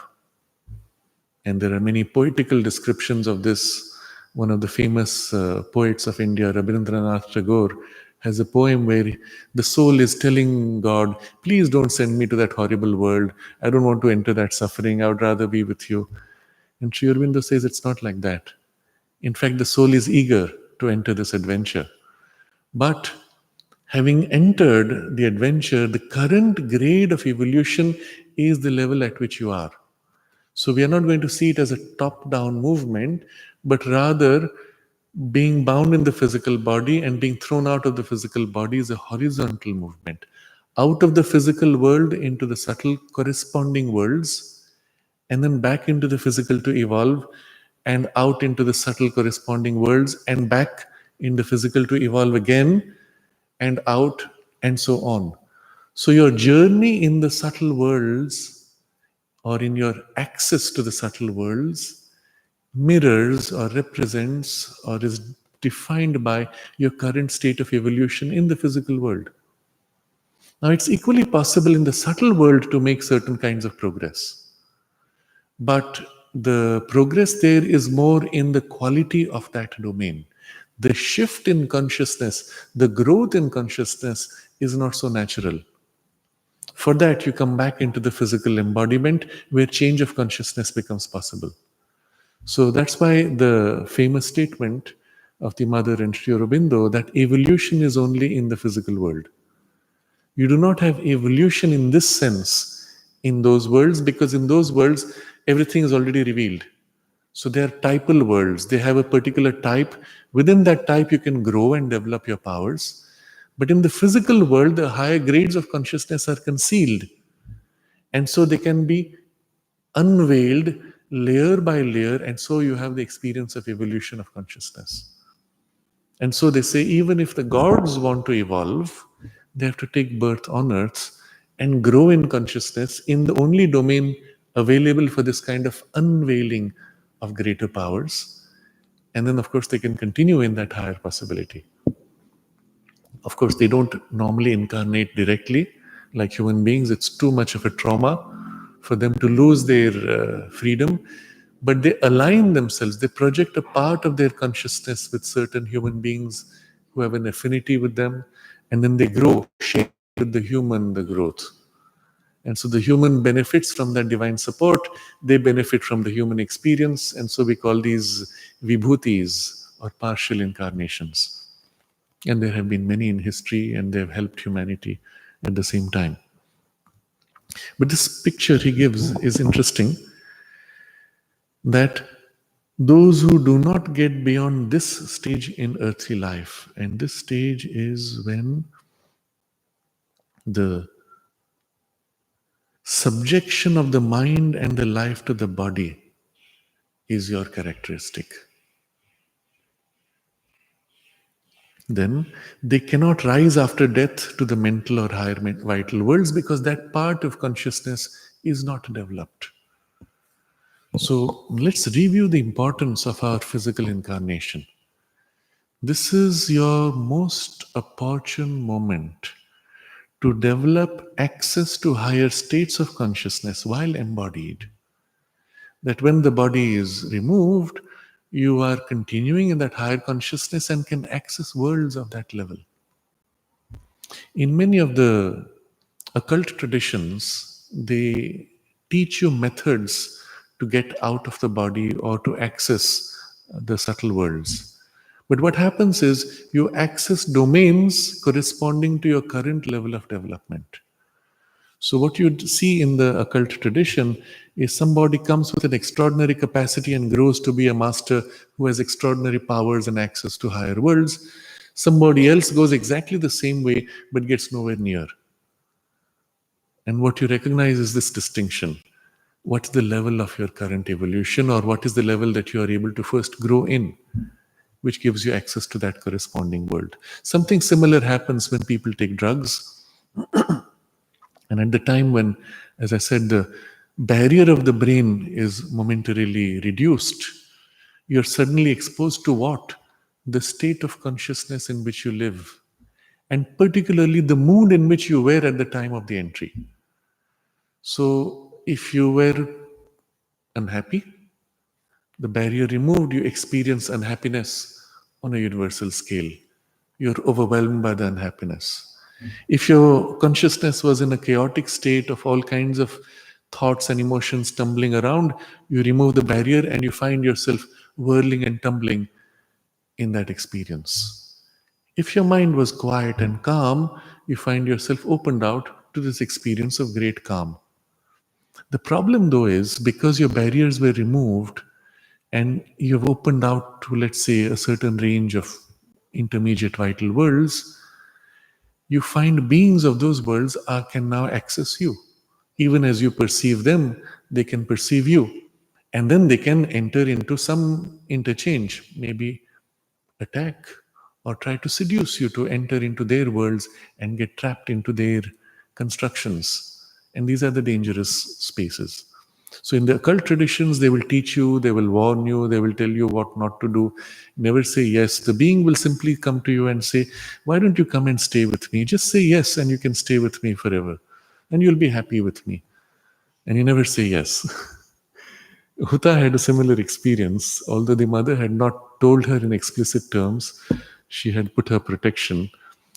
And there are many poetical descriptions of this. One of the famous poets of India, Rabindranath Tagore, has a poem where the soul is telling God, please don't send me to that horrible world. I don't want to enter that suffering. I would rather be with you. And Sri Aurobindo says it's not like that. In fact, the soul is eager to enter this adventure. But having entered the adventure, the current grade of evolution is the level at which you are. So we are not going to see it as a top-down movement, but rather being bound in the physical body and being thrown out of the physical body is a horizontal movement. Out of the physical world into the subtle corresponding worlds, and then back into the physical to evolve, and out into the subtle corresponding worlds, and back in the physical to evolve again, and out, and so on. So your journey in the subtle worlds or in your access to the subtle worlds mirrors or represents or is defined by your current state of evolution in the physical world. Now, it's equally possible in the subtle world to make certain kinds of progress, but the progress there is more in the quality of that domain. The shift in consciousness, the growth in consciousness is not so natural. For that, you come back into the physical embodiment where change of consciousness becomes possible. So that's why the famous statement of the mother and Sri Aurobindo that evolution is only in the physical world. You do not have evolution in this sense in those worlds, because in those worlds, everything is already revealed. So they are typal worlds. They have a particular type. Within that type, you can grow and develop your powers. But in the physical world, the higher grades of consciousness are concealed. And so they can be unveiled layer by layer. And so you have the experience of evolution of consciousness. And so they say, even if the gods want to evolve, they have to take birth on earth and grow in consciousness in the only domain available for this kind of unveiling of greater powers. And then, of course, they can continue in that higher possibility. Of course, they don't normally incarnate directly like human beings. It's too much of a trauma for them to lose their freedom. But they align themselves, they project a part of their consciousness with certain human beings who have an affinity with them, and then they grow, share with the human the growth. And so the human benefits from that divine support, they benefit from the human experience, and so we call these vibhutis or partial incarnations. And there have been many in history, and they've helped humanity at the same time. But this picture he gives is interesting, that those who do not get beyond this stage in earthly life, and this stage is when the subjection of the mind and the life to the body is your characteristic, then they cannot rise after death to the mental or higher vital worlds, because that part of consciousness is not developed. So let's review the importance of our physical incarnation. This is your most opportune moment to develop access to higher states of consciousness while embodied. That when the body is removed, you are continuing in that higher consciousness and can access worlds of that level. In many of the occult traditions, they teach you methods to get out of the body or to access the subtle worlds. But what happens is you access domains corresponding to your current level of development. So, what you see in the occult tradition is somebody comes with an extraordinary capacity and grows to be a master who has extraordinary powers and access to higher worlds. Somebody else goes exactly the same way but gets nowhere near. And what you recognize is this distinction. What's the level of your current evolution, or what is the level that you are able to first grow in, which gives you access to that corresponding world. Something similar happens when people take drugs. And at the time when, as I said, the barrier of the brain is momentarily reduced, you're suddenly exposed to what? The state of consciousness in which you live, and particularly the mood in which you were at the time of the entry. So, if you were unhappy, the barrier removed, you experience unhappiness on a universal scale. You're overwhelmed by the unhappiness. If your consciousness was in a chaotic state of all kinds of thoughts and emotions tumbling around, you remove the barrier and you find yourself whirling and tumbling in that experience. If your mind was quiet and calm, you find yourself opened out to this experience of great calm. The problem, though, is because your barriers were removed and you've opened out to, let's say, a certain range of intermediate vital worlds, you find beings of those worlds can now access you. Even as you perceive them, they can perceive you. And then they can enter into some interchange, maybe attack or try to seduce you to enter into their worlds and get trapped into their constructions. And these are the dangerous spaces. So in the occult traditions, they will teach you, they will warn you, they will tell you what not to do. Never say yes. The being will simply come to you and say, why don't you come and stay with me? Just say yes and you can stay with me forever. And you'll be happy with me. And you never say yes. Huta had a similar experience, although the mother had not told her in explicit terms. She had put her protection.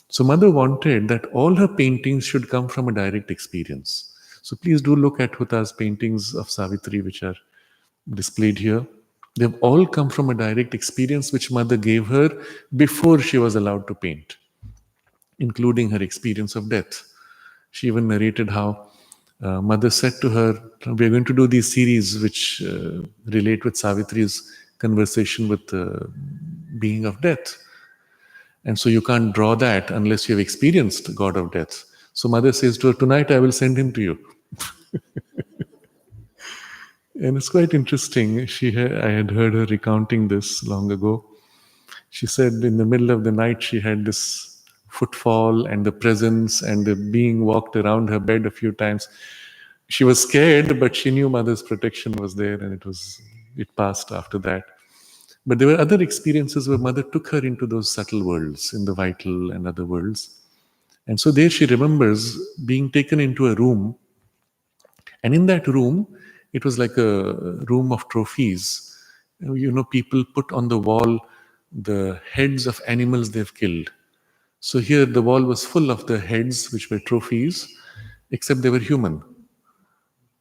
So mother wanted that all her paintings should come from a direct experience. So please do look at Huta's paintings of Savitri, which are displayed here. They've all come from a direct experience which mother gave her before she was allowed to paint, including her experience of death. She even narrated how mother said to her, "We are going to do these series which relate with Savitri's conversation with the being of death. And so you can't draw that unless you have experienced God of death." So mother says to her, "Tonight I will send him to you." And it's quite interesting. I had heard her recounting this long ago. She said in the middle of the night she had this footfall and the presence and the being walked around her bed a few times. She was scared, but she knew mother's protection was there, and it passed after that. But there were other experiences where mother took her into those subtle worlds, in the vital and other worlds. And so there she remembers being taken into a room, and in that room, it was like a room of trophies. People put on the wall the heads of animals they've killed. So here the wall was full of the heads, which were trophies, except they were human.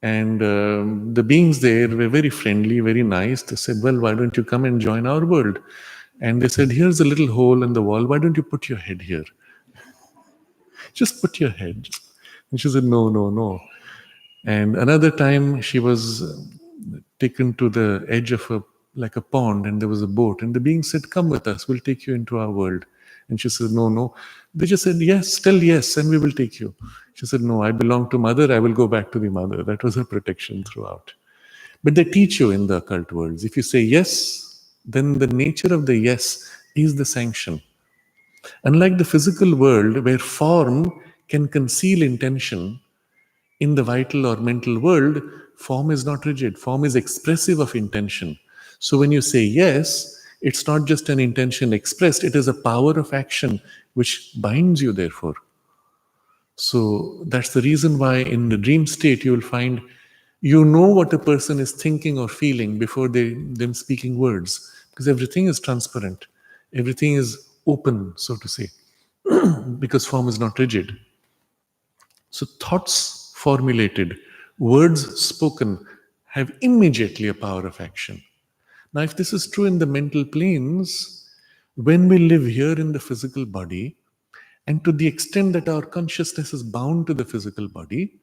And the beings there were very friendly, very nice. They said, "Well, why don't you come and join our world?" And they said, "Here's a little hole in the wall. Why don't you put your head here? Just put your head." And she said, "No, no, no." And another time she was taken to the edge of a pond, and there was a boat, and the being said, "Come with us, we'll take you into our world." And she said, "No, no." They just said, "Yes, tell yes, and we will take you." She said, "No, I belong to mother, I will go back to the mother." That was her protection throughout. But they teach you in the occult worlds, if you say yes, then the nature of the yes is the sanction. Unlike the physical world, where form can conceal intention, in the vital or mental world, form is not rigid. Form is expressive of intention. So when you say yes, it's not just an intention expressed, it is a power of action which binds you, therefore. So that's the reason why in the dream state you will find you know what a person is thinking or feeling before them speaking words, because everything is transparent, everything is open, so to say, because form is not rigid. So thoughts formulated, words spoken have immediately a power of action. Now, if this is true in the mental planes, when we live here in the physical body, and to the extent that our consciousness is bound to the physical body,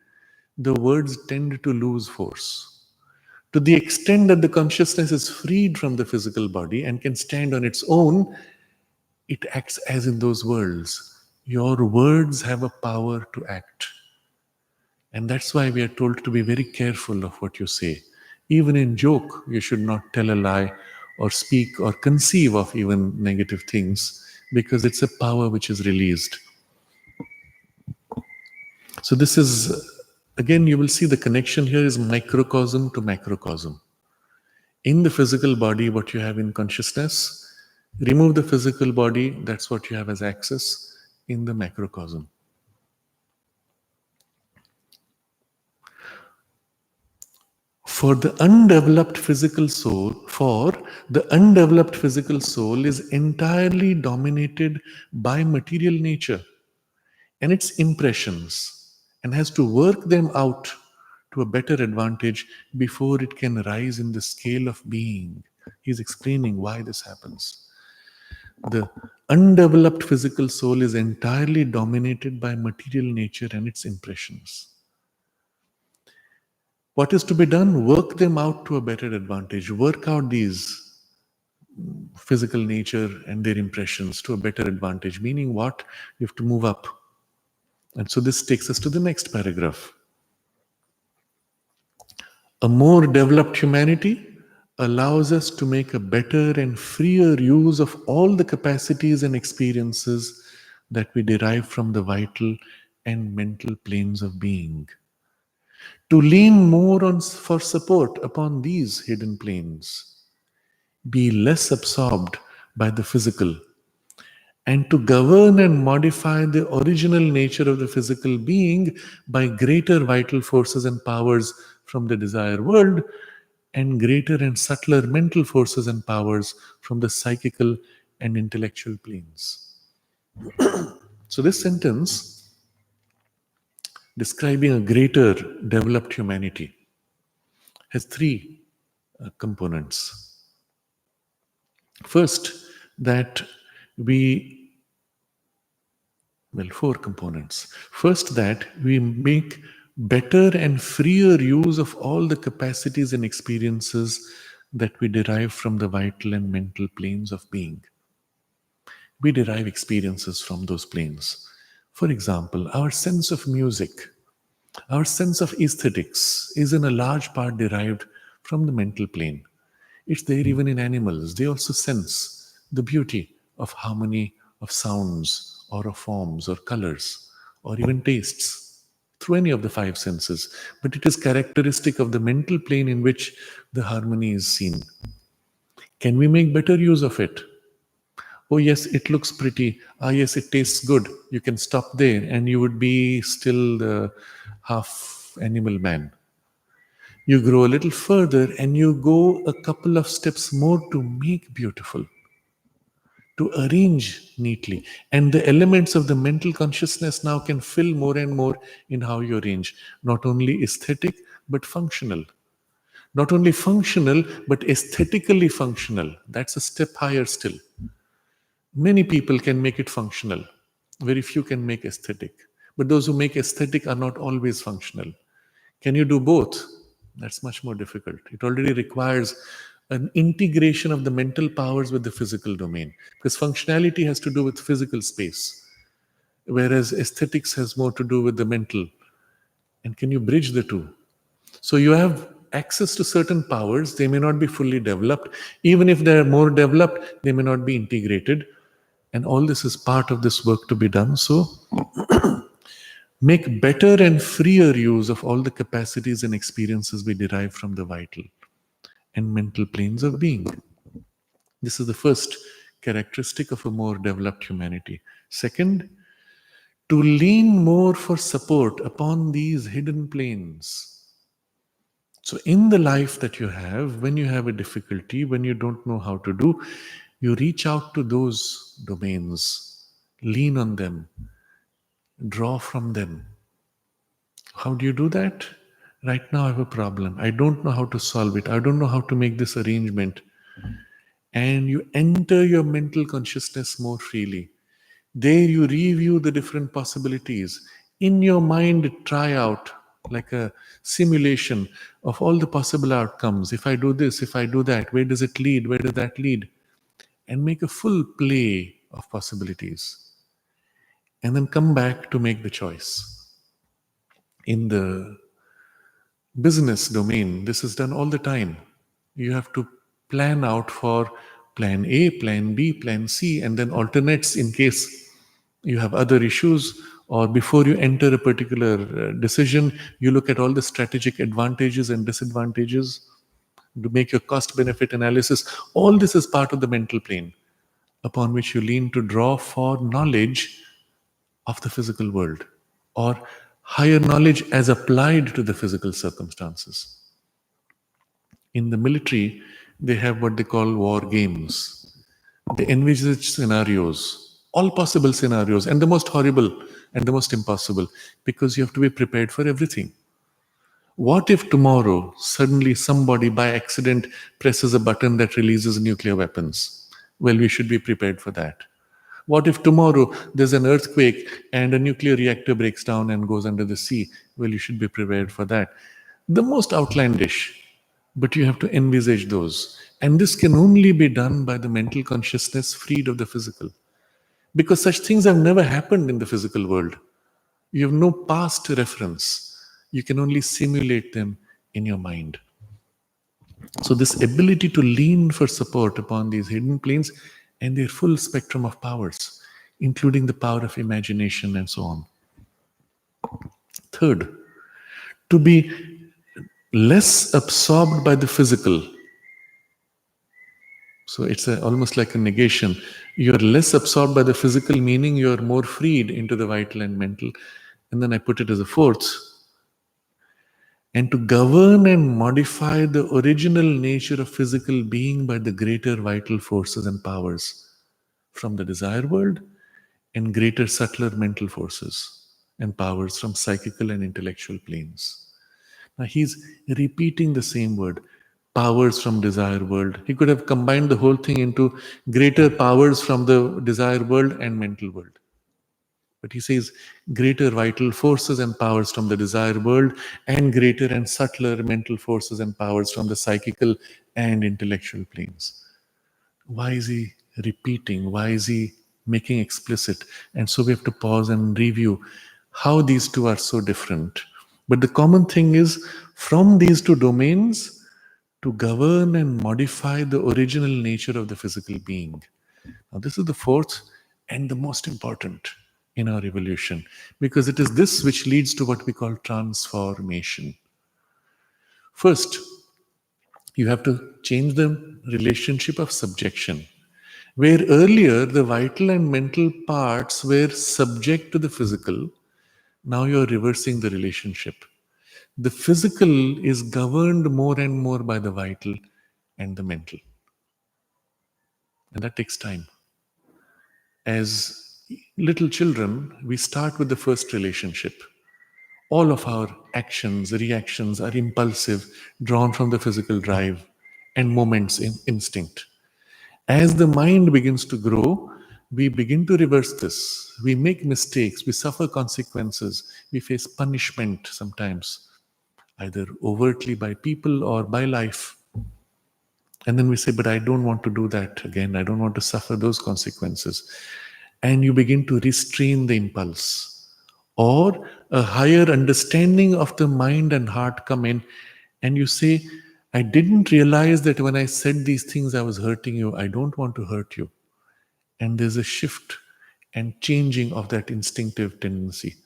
the words tend to lose force. To the extent that the consciousness is freed from the physical body and can stand on its own, it acts as in those worlds. Your words have a power to act. And that's why we are told to be very careful of what you say. Even in joke, you should not tell a lie or speak or conceive of even negative things, because it's a power which is released. So this is, again, you will see the connection here is microcosm to macrocosm. In the physical body, what you have in consciousness, remove the physical body, that's what you have as access in the macrocosm. For the undeveloped physical soul is entirely dominated by material nature and its impressions, and has to work them out to a better advantage before it can rise in the scale of being. He's explaining why this happens. The undeveloped physical soul is entirely dominated by material nature and its impressions. What is to be done? Work them out to a better advantage. Work out these physical nature and their impressions to a better advantage. Meaning what? You have to move up. And so this takes us to the next paragraph. A more developed humanity allows us to make a better and freer use of all the capacities and experiences that we derive from the vital and mental planes of being. To lean more on for support upon these hidden planes, be less absorbed by the physical, and to govern and modify the original nature of the physical being by greater vital forces and powers from the desire world, and greater and subtler mental forces and powers from the psychical and intellectual planes. So, this sentence describing a greater developed humanity has three components. First, that we Well, four components. First, that we make better and freer use of all the capacities and experiences that we derive from the vital and mental planes of being. We derive experiences from those planes. For example, our sense of music, our sense of aesthetics is in a large part derived from the mental plane. It's there even in animals. They also sense the beauty of harmony of sounds or of forms or colors or even tastes through any of the five senses. But it is characteristic of the mental plane in which the harmony is seen. Can we make better use of it? Oh, yes, it looks pretty. Ah, yes, it tastes good. You can stop there and you would be still the half animal man. You grow a little further and you go a couple of steps more to make beautiful, to arrange neatly. And the elements of the mental consciousness now can fill more and more in how you arrange. Not only aesthetic, but functional. Not only functional, but aesthetically functional. That's a step higher still. Many people can make it functional. Very few can make aesthetic. But those who make aesthetic are not always functional. Can you do both? That's much more difficult. It already requires an integration of the mental powers with the physical domain because functionality has to do with physical space, whereas aesthetics has more to do with the mental. And can you bridge the two? So you have access to certain powers, they may not be fully developed. Even if they're more developed, they may not be integrated. And all this is part of this work to be done. So make better and freer use of all the capacities and experiences we derive from the vital and mental planes of being. This is the first characteristic of a more developed humanity. Second, to lean more for support upon these hidden planes. So, in the life that you have, when you have a difficulty, when you don't know how to do, you reach out to those domains, lean on them, draw from them. How do you do that? Right now, I have a problem. I don't know how to solve it. I don't know how to make this arrangement. And you enter your mental consciousness more freely. There, you review the different possibilities. In your mind, try out like a simulation of all the possible outcomes. If I do this, if I do that, where does it lead? Where does that lead? And make a full play of possibilities. And then come back to make the choice. In the business domain, this is done all the time. You have to plan out for plan A, plan B, plan C, and then alternates in case you have other issues, or before you enter a particular decision, you look at all the strategic advantages and disadvantages to make your cost benefit analysis. All this is part of the mental plane upon which you lean to draw for knowledge of the physical world or higher knowledge as applied to the physical circumstances. In the military, they have what they call war games. They envisage scenarios, all possible scenarios, and the most horrible and the most impossible, because you have to be prepared for everything. What if tomorrow suddenly somebody by accident presses a button that releases nuclear weapons? Well, we should be prepared for that. What if tomorrow there's an earthquake and a nuclear reactor breaks down and goes under the sea? Well, you should be prepared for that. The most outlandish, but you have to envisage those. And this can only be done by the mental consciousness freed of the physical. Because such things have never happened in the physical world. You have no past reference. You can only simulate them in your mind. So, this ability to lean for support upon these hidden planes and their full spectrum of powers, including the power of imagination and so on. Third, to be less absorbed by the physical. So it's almost like a negation. You're less absorbed by the physical, meaning you're more freed into the vital and mental. And then I put it as a fourth. And to govern and modify the original nature of physical being by the greater vital forces and powers from the desire world and greater subtler mental forces and powers from psychical and intellectual planes. Now he's repeating the same word, powers from desire world. He could have combined the whole thing into greater powers from the desire world and mental world. But he says greater vital forces and powers from the desire world, and greater and subtler mental forces and powers from the psychical and intellectual planes. Why is he repeating? Why is he making explicit? And so we have to pause and review how these two are so different. But the common thing is, from these two domains, to govern and modify the original nature of the physical being. Now, this is the fourth and the most important in our evolution, because it is this which leads to what we call transformation. First, you have to change the relationship of subjection. Where earlier the vital and mental parts were subject to the physical, now you're reversing the relationship. The physical is governed more and more by the vital and the mental. And that takes time. As little children, we start with the first relationship. All of our actions, reactions are impulsive, drawn from the physical drive and moments in instinct. As the mind begins to grow, we begin to reverse this. We make mistakes, we suffer consequences, we face punishment sometimes, either overtly by people or by life. And then we say, but I don't want to do that again. I don't want to suffer those consequences. And you begin to restrain the impulse. Or a higher understanding of the mind and heart come in, and you say, I didn't realize that when I said these things, I was hurting you. I don't want to hurt you. And there's a shift and changing of that instinctive tendency.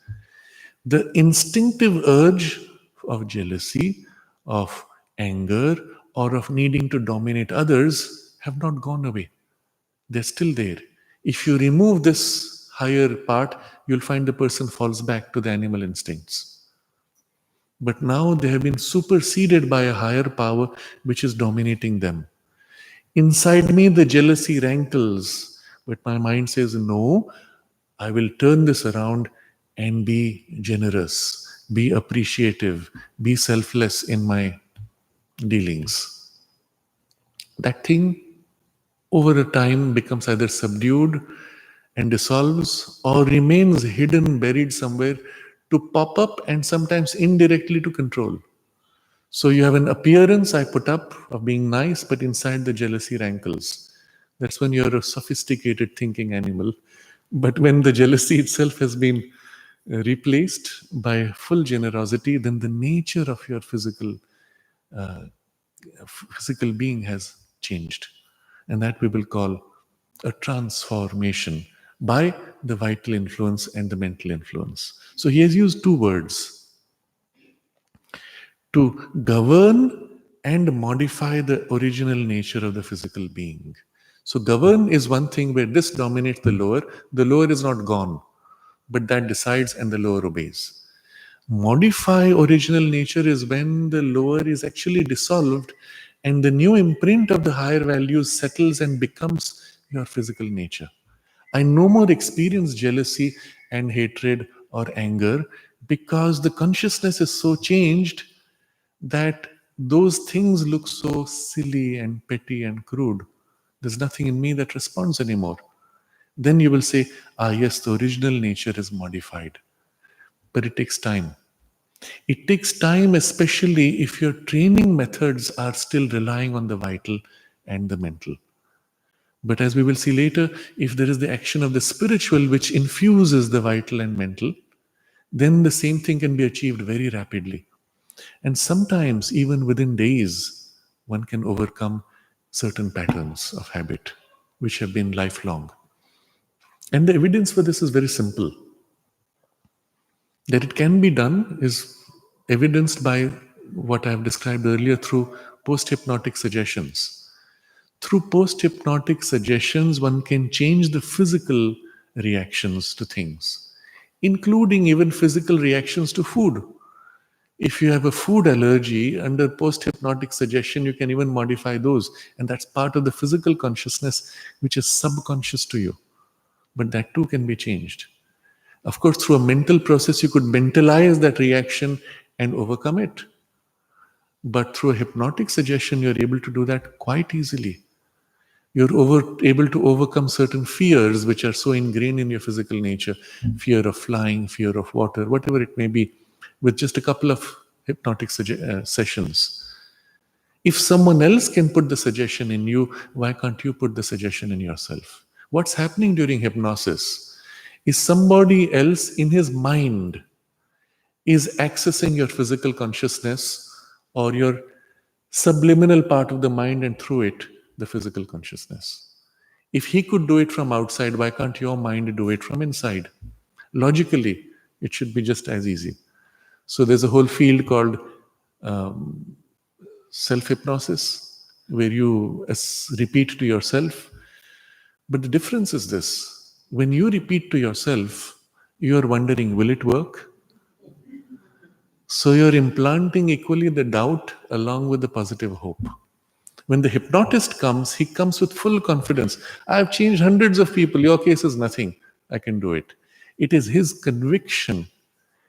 The instinctive urge of jealousy, of anger, or of needing to dominate others have not gone away. They're still there. If you remove this higher part, you'll find the person falls back to the animal instincts. But now they have been superseded by a higher power which is dominating them. Inside me, the jealousy rankles, but my mind says, no, I will turn this around and be generous, be appreciative, be selfless in my dealings. That thing over a time becomes either subdued and dissolves or remains hidden, buried somewhere to pop up and sometimes indirectly to control. So you have an appearance I put up of being nice, but inside the jealousy rankles. That's when you're a sophisticated thinking animal. But when the jealousy itself has been replaced by full generosity, then the nature of your physical being has changed. And that we will call a transformation by the vital influence and the mental influence. So he has used two words to govern and modify the original nature of the physical being. So, govern is one thing where this dominates the lower. The lower is not gone, but that decides and the lower obeys. Modify original nature is when the lower is actually dissolved and the new imprint of the higher values settles and becomes your physical nature. I no more experience jealousy and hatred or anger because the consciousness is so changed that those things look so silly and petty and crude. There's nothing in me that responds anymore. Then you will say, ah, yes, the original nature is modified. But it takes time. It takes time, especially if your training methods are still relying on the vital and the mental. But as we will see later, if there is the action of the spiritual which infuses the vital and mental, then the same thing can be achieved very rapidly. And sometimes, even within days, one can overcome certain patterns of habit which have been lifelong. And the evidence for this is very simple. That it can be done is evidenced by what I have described earlier through post hypnotic suggestions. Through post hypnotic suggestions, one can change the physical reactions to things, including even physical reactions to food. If you have a food allergy, under post hypnotic suggestion, you can even modify those. And that's part of the physical consciousness, which is subconscious to you. But that too can be changed. Of course, through a mental process, you could mentalize that reaction and overcome it. But through a hypnotic suggestion, you're able to do that quite easily. You're able to overcome certain fears which are so ingrained in your physical nature, fear of flying, fear of water, whatever it may be, with just a couple of hypnotic sessions. If someone else can put the suggestion in you, why can't you put the suggestion in yourself? What's happening during hypnosis is somebody else in his mind is accessing your physical consciousness or your subliminal part of the mind, and through it, the physical consciousness. If he could do it from outside, why can't your mind do it from inside? Logically, it should be just as easy. So there's a whole field called self hypnosis, where you repeat to yourself. But the difference is this: when you repeat to yourself, you are wondering, will it work? So you're implanting equally the doubt along with the positive hope. When the hypnotist comes, he comes with full confidence. I've changed hundreds of people. Your case is nothing. I can do it. It is his conviction,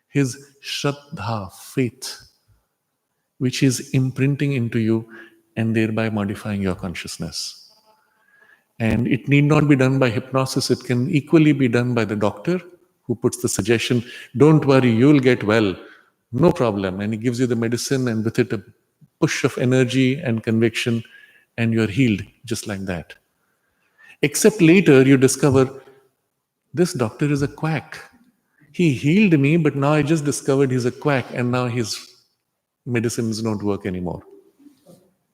his shraddha, faith, which is imprinting into you and thereby modifying your consciousness. And it need not be done by hypnosis. It can equally be done by the doctor who puts the suggestion, don't worry, you'll get well. No problem. And he gives you the medicine, and with it a push of energy and conviction, and you're healed just like that. Except later you discover this doctor is a quack. He healed me, but now I just discovered he's a quack, and now his medicines don't work anymore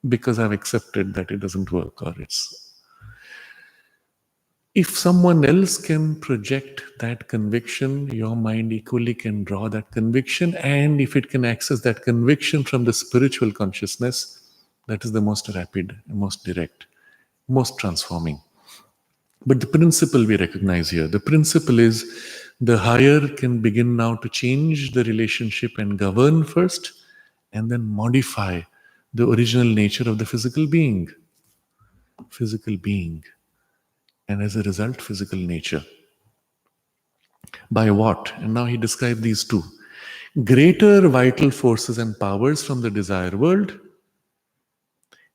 because I've accepted that it doesn't work, or it's. If someone else can project that conviction, your mind equally can draw that conviction. And if it can access that conviction from the spiritual consciousness, that is the most rapid, most direct, most transforming. But the principle we recognize here, the principle is the higher can begin now to change the relationship and govern first, and then modify the original nature of the physical being. Physical being. And as a result, physical nature. By what? And now he described these two: greater vital forces and powers from the desire world,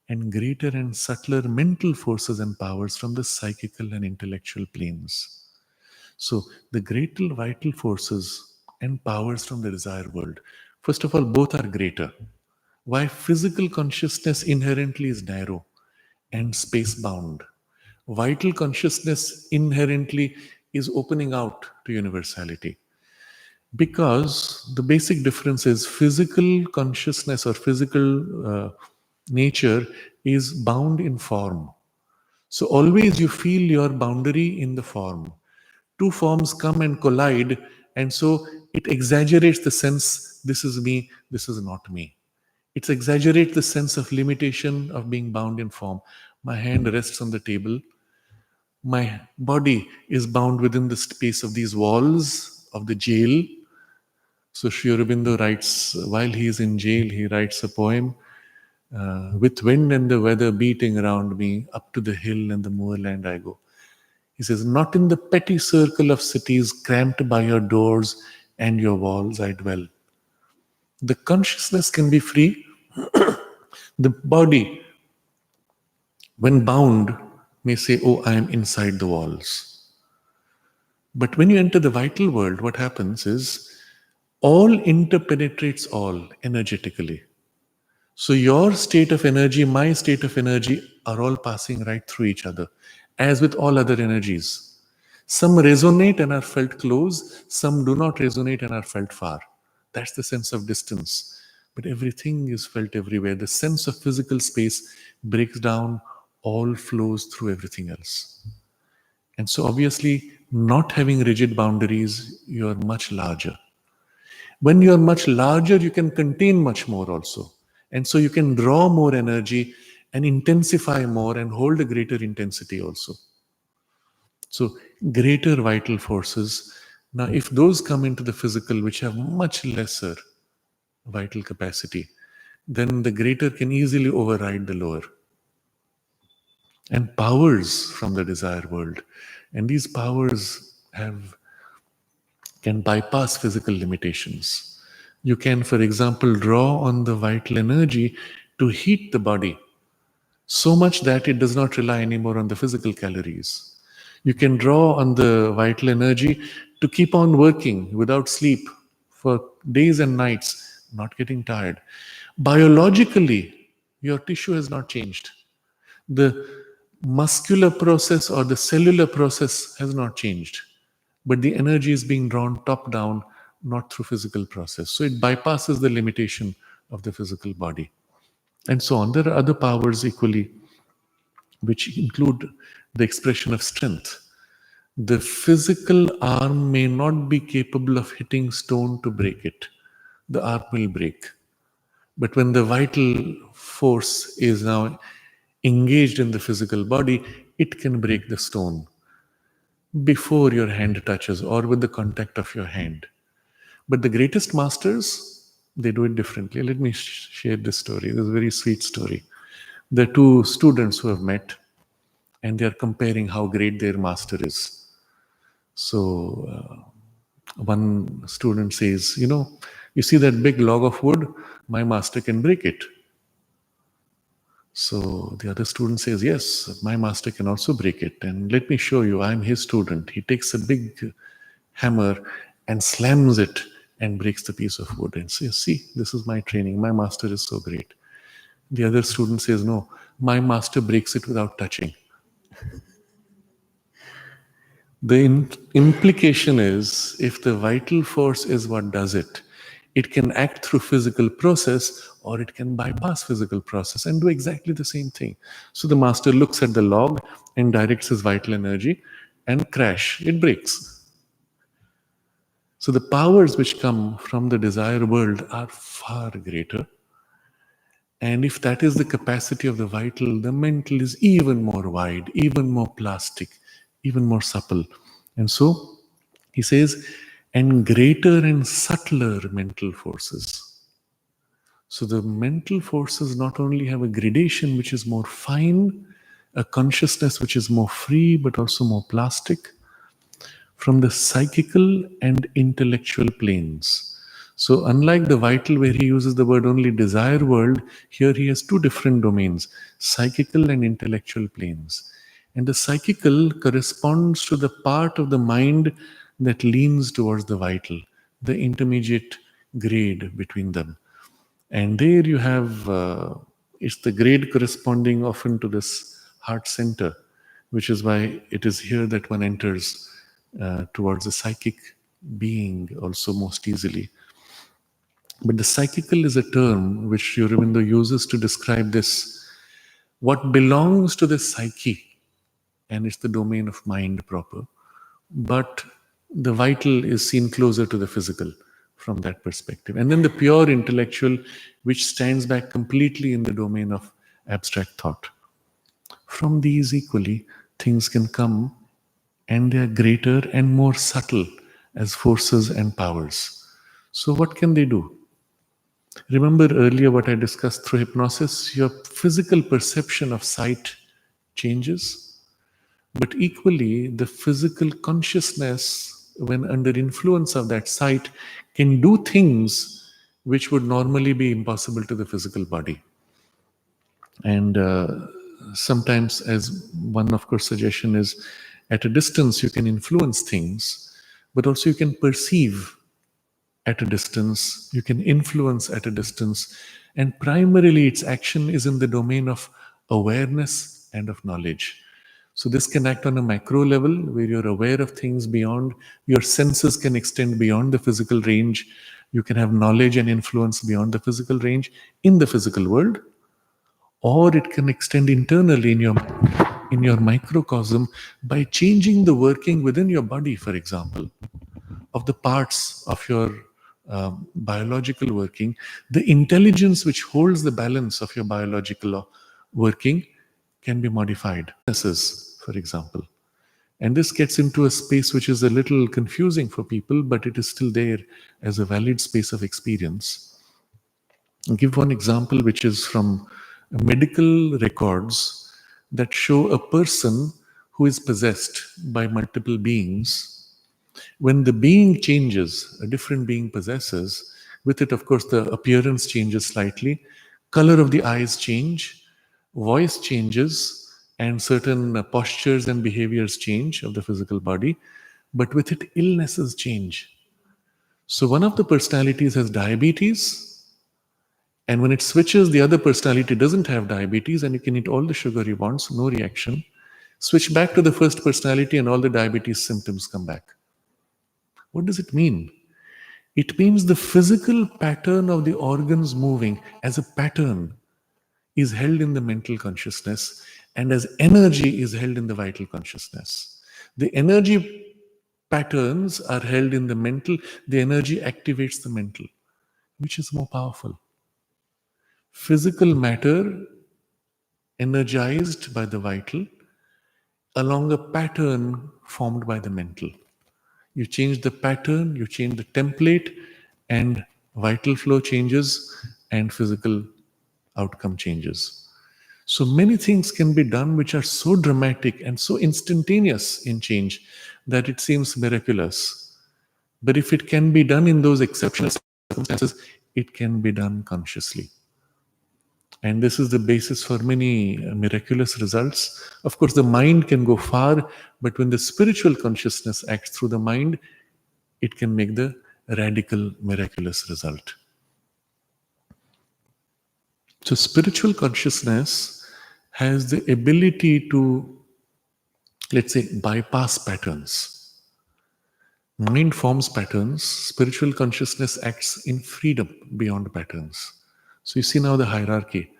and greater and subtler mental forces and powers from the psychical and intellectual planes. So, the greater vital forces and powers from the desire world, first of all, both are greater. Why? Physical consciousness inherently is narrow and space bound. Vital consciousness inherently is opening out to universality. Because the basic difference is physical consciousness or physical nature is bound in form. So always you feel your boundary in the form. Two forms come and collide, and so it exaggerates the sense, this is me, this is not me. It exaggerates the sense of limitation of being bound in form. My hand rests on the table. My body is bound within the space of these walls of the jail. So Sri Aurobindo writes, while he is in jail, he writes a poem, with wind and the weather beating around me, up to the hill and the moorland I go. He says, not in the petty circle of cities cramped by your doors and your walls I dwell. The consciousness can be free. The body, when bound, may say, oh, I am inside the walls. But when you enter the vital world, what happens is all interpenetrates all energetically. So your state of energy, my state of energy are all passing right through each other, as with all other energies. Some resonate and are felt close, some do not resonate and are felt far. That's the sense of distance. But everything is felt everywhere. The sense of physical space breaks down, all flows through everything else. And so obviously, not having rigid boundaries, you are much larger. When you are much larger, you can contain much more also. And so you can draw more energy and intensify more and hold a greater intensity also. So greater vital forces. Now, if those come into the physical, which have much lesser vital capacity, then the greater can easily override the lower. And powers from the desire world. And these powers can bypass physical limitations. You can, for example, draw on the vital energy to heat the body. So much that it does not rely anymore on the physical calories. You can draw on the vital energy to keep on working without sleep for days and nights, not getting tired. Biologically, your tissue has not changed. The muscular process or the cellular process has not changed, but the energy is being drawn top down, not through physical process. So it bypasses the limitation of the physical body, and so on. There are other powers equally, which include the expression of strength. The physical arm may not be capable of hitting stone to break it. The arm will break. But when the vital force is now engaged in the physical body, it can break the stone before your hand touches or with the contact of your hand. But the greatest masters, they do it differently. Let me share this story. This is a very sweet story. There are two students who have met and they are comparing how great their master is. So one student says, you see that big log of wood? My master can break it. So the other student says, yes, my master can also break it. And let me show you, I'm his student. He takes a big hammer and slams it and breaks the piece of wood and says, see, this is my training. My master is so great. The other student says, no, my master breaks it without touching. The implication is, if the vital force is what does it, it can act through physical process or it can bypass physical process and do exactly the same thing. So the master looks at the log and directs his vital energy and crash, it breaks. So the powers which come from the desire world are far greater. And if that is the capacity of the vital, the mental is even more wide, even more plastic, even more supple. And so he says, and greater and subtler mental forces. So the mental forces not only have a gradation which is more fine, a consciousness which is more free, but also more plastic, from the psychical and intellectual planes. So, unlike the vital, where he uses the word only desire world, here he has two different domains, psychical and intellectual planes. And the psychical corresponds to the part of the mind that leans towards the vital, the intermediate grade between them. And there you have, it's the grade corresponding often to this heart center, which is why it is here that one enters towards the psychic being also most easily. But the psychical is a term which Sri Aurobindo uses to describe this, what belongs to the psyche, and it's the domain of mind proper. But the vital is seen closer to the physical from that perspective. And then the pure intellectual, which stands back completely in the domain of abstract thought. From these equally, things can come, and they are greater and more subtle as forces and powers. So, what can they do? Remember earlier what I discussed through hypnosis? Your physical perception of sight changes, but equally, the physical consciousness, when under influence of that sight, can do things which would normally be impossible to the physical body. And sometimes, as one, of course, suggestion is, at a distance you can influence things, but also you can perceive at a distance, you can influence at a distance, and primarily its action is in the domain of awareness and of knowledge. So this can act on a macro level where you're aware of things beyond, your senses can extend beyond the physical range, you can have knowledge and influence beyond the physical range in the physical world, or it can extend internally in your microcosm by changing the working within your body, for example, of the parts of your biological working. The intelligence which holds the balance of your biological working can be modified. For example. And this gets into a space which is a little confusing for people, but it is still there as a valid space of experience. I'll give one example, which is from medical records that show a person who is possessed by multiple beings. When the being changes, a different being possesses, with it, of course, the appearance changes slightly, color of the eyes change, voice changes and certain postures and behaviors change of the physical body, but with it, illnesses change. So one of the personalities has diabetes, and when it switches, the other personality doesn't have diabetes, and you can eat all the sugar you want, so no reaction. Switch back to the first personality, and all the diabetes symptoms come back. What does it mean? It means the physical pattern of the organs moving as a pattern is held in the mental consciousness, and as energy is held in the vital consciousness. The energy patterns are held in the mental, the energy activates the mental. Which is more powerful? Physical matter energized by the vital along a pattern formed by the mental. You change the pattern, you change the template, and vital flow changes and physical outcome changes. So many things can be done which are so dramatic and so instantaneous in change that it seems miraculous. But if it can be done in those exceptional circumstances, it can be done consciously. And this is the basis for many miraculous results. Of course, the mind can go far, but when the spiritual consciousness acts through the mind, it can make the radical, miraculous result. So, spiritual consciousness has the ability to, let's say, bypass patterns. Mind forms patterns, spiritual consciousness acts in freedom beyond patterns. So, you see now the hierarchy.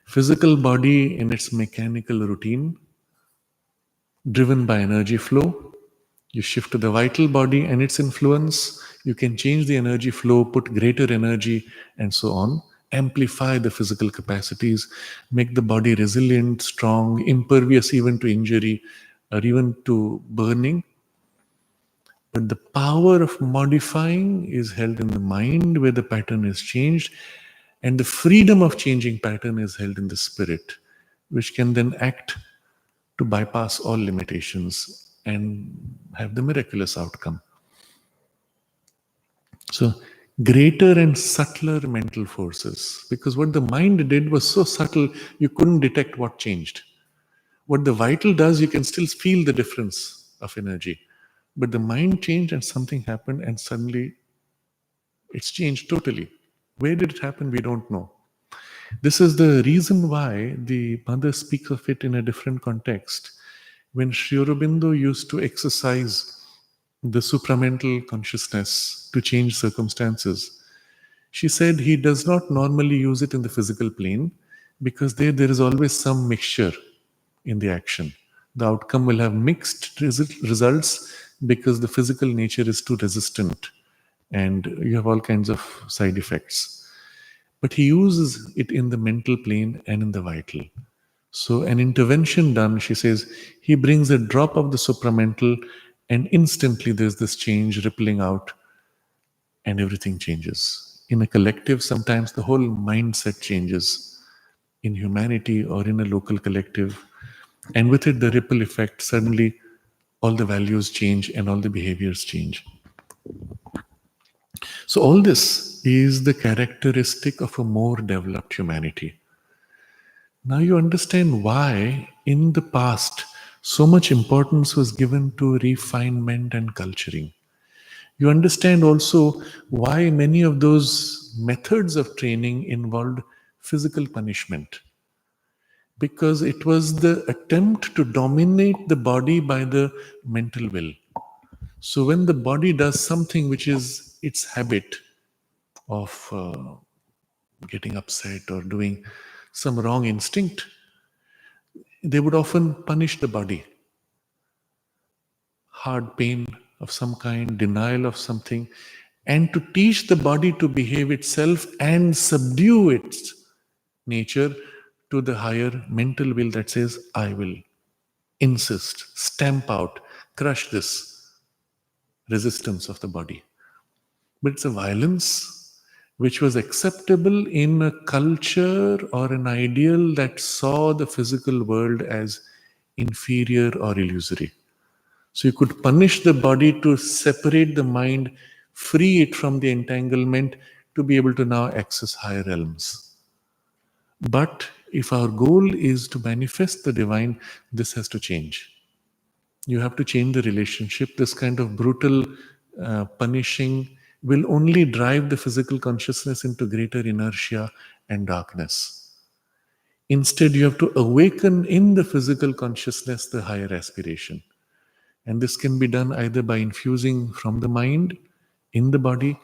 Physical body in its mechanical routine, driven by energy flow. You shift to the vital body and its influence. You can change the energy flow, put greater energy, and so on. Amplify the physical capacities, make the body resilient, strong, impervious even to injury or even to burning. But the power of modifying is held in the mind where the pattern is changed, and the freedom of changing pattern is held in the spirit, which can then act to bypass all limitations and have the miraculous outcome. So, greater and subtler mental forces, because what the mind did was so subtle you couldn't detect what changed. What the vital does, you can still feel the difference of energy. But the mind changed and something happened, and suddenly it's changed totally. Where did it happen? We don't know. This is the reason why the mother speaks of it in a different context. When Sri Aurobindo used to exercise the supramental consciousness to change circumstances, she said he does not normally use it in the physical plane because there is always some mixture in the action. The outcome will have mixed results because the physical nature is too resistant and you have all kinds of side effects. But he uses it in the mental plane and in the vital. So, an intervention done, she says, he brings a drop of the supramental, and instantly there's this change rippling out, and everything changes. In a collective, sometimes the whole mindset changes in humanity or in a local collective, and with it, the ripple effect suddenly all the values change and all the behaviors change. So, all this is the characteristic of a more developed humanity. Now you understand why in the past so much importance was given to refinement and culturing. You understand also why many of those methods of training involved physical punishment. Because it was the attempt to dominate the body by the mental will. So when the body does something which is its habit of getting upset or doing some wrong instinct, they would often punish the body. Hard pain of some kind, denial of something, and to teach the body to behave itself and subdue its nature to the higher mental will that says, I will insist, stamp out, crush this resistance of the body. But it's a violence which was acceptable in a culture or an ideal that saw the physical world as inferior or illusory. So you could punish the body to separate the mind, free it from the entanglement to be able to now access higher realms. But if our goal is to manifest the divine, this has to change. You have to change the relationship. This kind of brutal punishing will only drive the physical consciousness into greater inertia and darkness. Instead, you have to awaken in the physical consciousness the higher aspiration. And this can be done either by infusing from the mind in the body,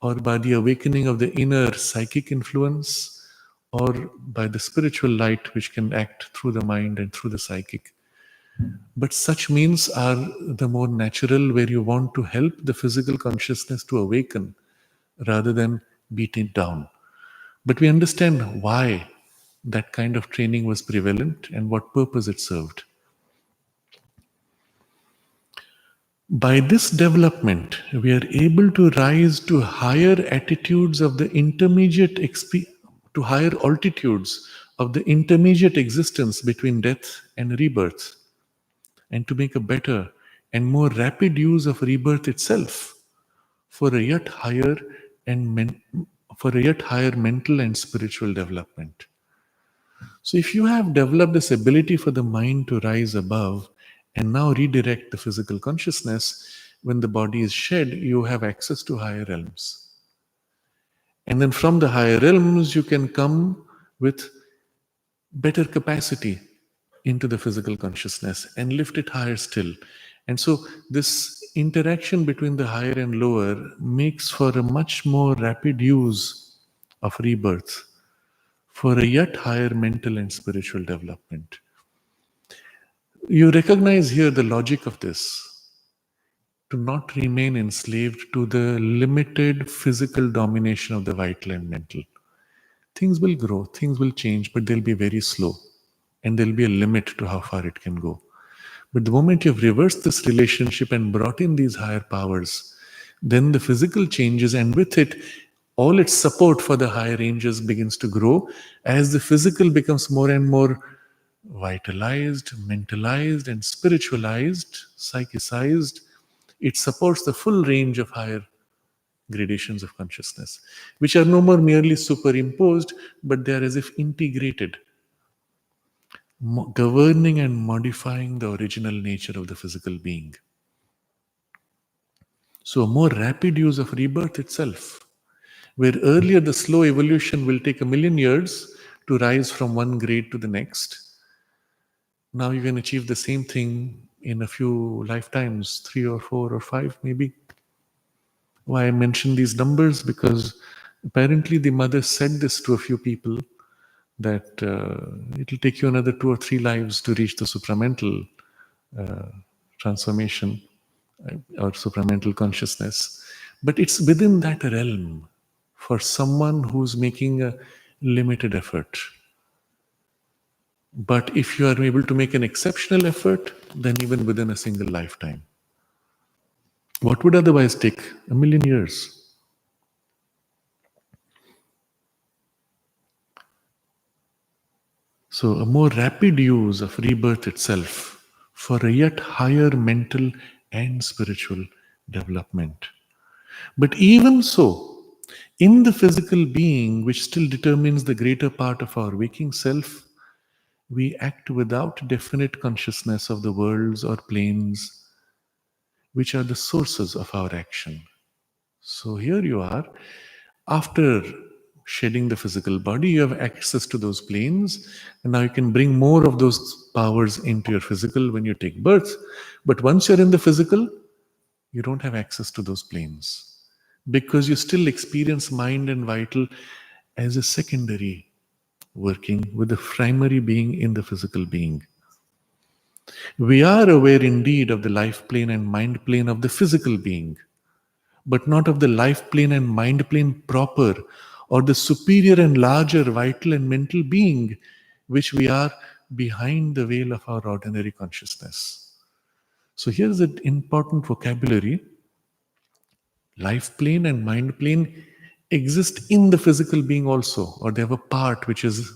or by the awakening of the inner psychic influence, or by the spiritual light which can act through the mind and through the psychic. But such means are the more natural, where you want to help the physical consciousness to awaken rather than beat it down. But we understand why that kind of training was prevalent and what purpose it served. By this development, we are able to rise to higher attitudes of the to higher altitudes of the intermediate existence between death and rebirth, and to make a better and more rapid use of rebirth itself for a yet higher for a yet higher mental and spiritual development. So, if you have developed this ability for the mind to rise above and now redirect the physical consciousness, when the body is shed, you have access to higher realms. And then from the higher realms, you can come with better capacity into the physical consciousness and lift it higher still. And so, this interaction between the higher and lower makes for a much more rapid use of rebirth for a yet higher mental and spiritual development. You recognize here the logic of this, to not remain enslaved to the limited physical domination of the vital and mental. Things will grow, things will change, but they'll be very slow, and there'll be a limit to how far it can go. But the moment you've reversed this relationship and brought in these higher powers, then the physical changes, and with it, all its support for the higher ranges begins to grow as the physical becomes more and more vitalized, mentalized, and spiritualized, psychicized. It supports the full range of higher gradations of consciousness, which are no more merely superimposed, but they are as if integrated, governing and modifying the original nature of the physical being. So, a more rapid use of rebirth itself, where earlier the slow evolution will take 1,000,000 years to rise from one grade to the next. Now you can achieve the same thing in a few lifetimes, 3 or 4 or 5 maybe. Why I mention these numbers? Because apparently the mother said this to a few people, that it will take you another 2 or 3 lives to reach the supramental transformation or supramental consciousness. But it's within that realm for someone who's making a limited effort. But if you are able to make an exceptional effort, then even within a single lifetime. What would otherwise take 1,000,000 years? So, a more rapid use of rebirth itself for a yet higher mental and spiritual development. But even so, in the physical being, which still determines the greater part of our waking self, we act without definite consciousness of the worlds or planes which are the sources of our action. So here you are, after shedding the physical body, you have access to those planes, and now you can bring more of those powers into your physical when you take birth. But once you're in the physical, you don't have access to those planes, because you still experience mind and vital as a secondary working with the primary being in the physical being. We are aware indeed of the life plane and mind plane of the physical being, but not of the life plane and mind plane proper, or the superior and larger vital and mental being, which we are behind the veil of our ordinary consciousness. So here's an important vocabulary. Life plane and mind plane exist in the physical being also, or they have a part which is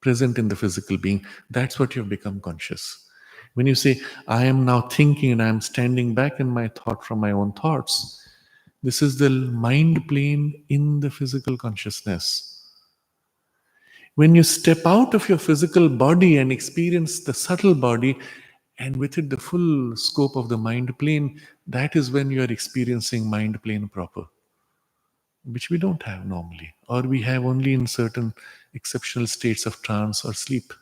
present in the physical being. That's what you've become conscious. When you say, I am now thinking and I am standing back in my thought from my own thoughts, this is the mind plane in the physical consciousness. When you step out of your physical body and experience the subtle body, and with it the full scope of the mind plane, that is when you are experiencing mind plane proper, which we don't have normally, or we have only in certain exceptional states of trance or sleep.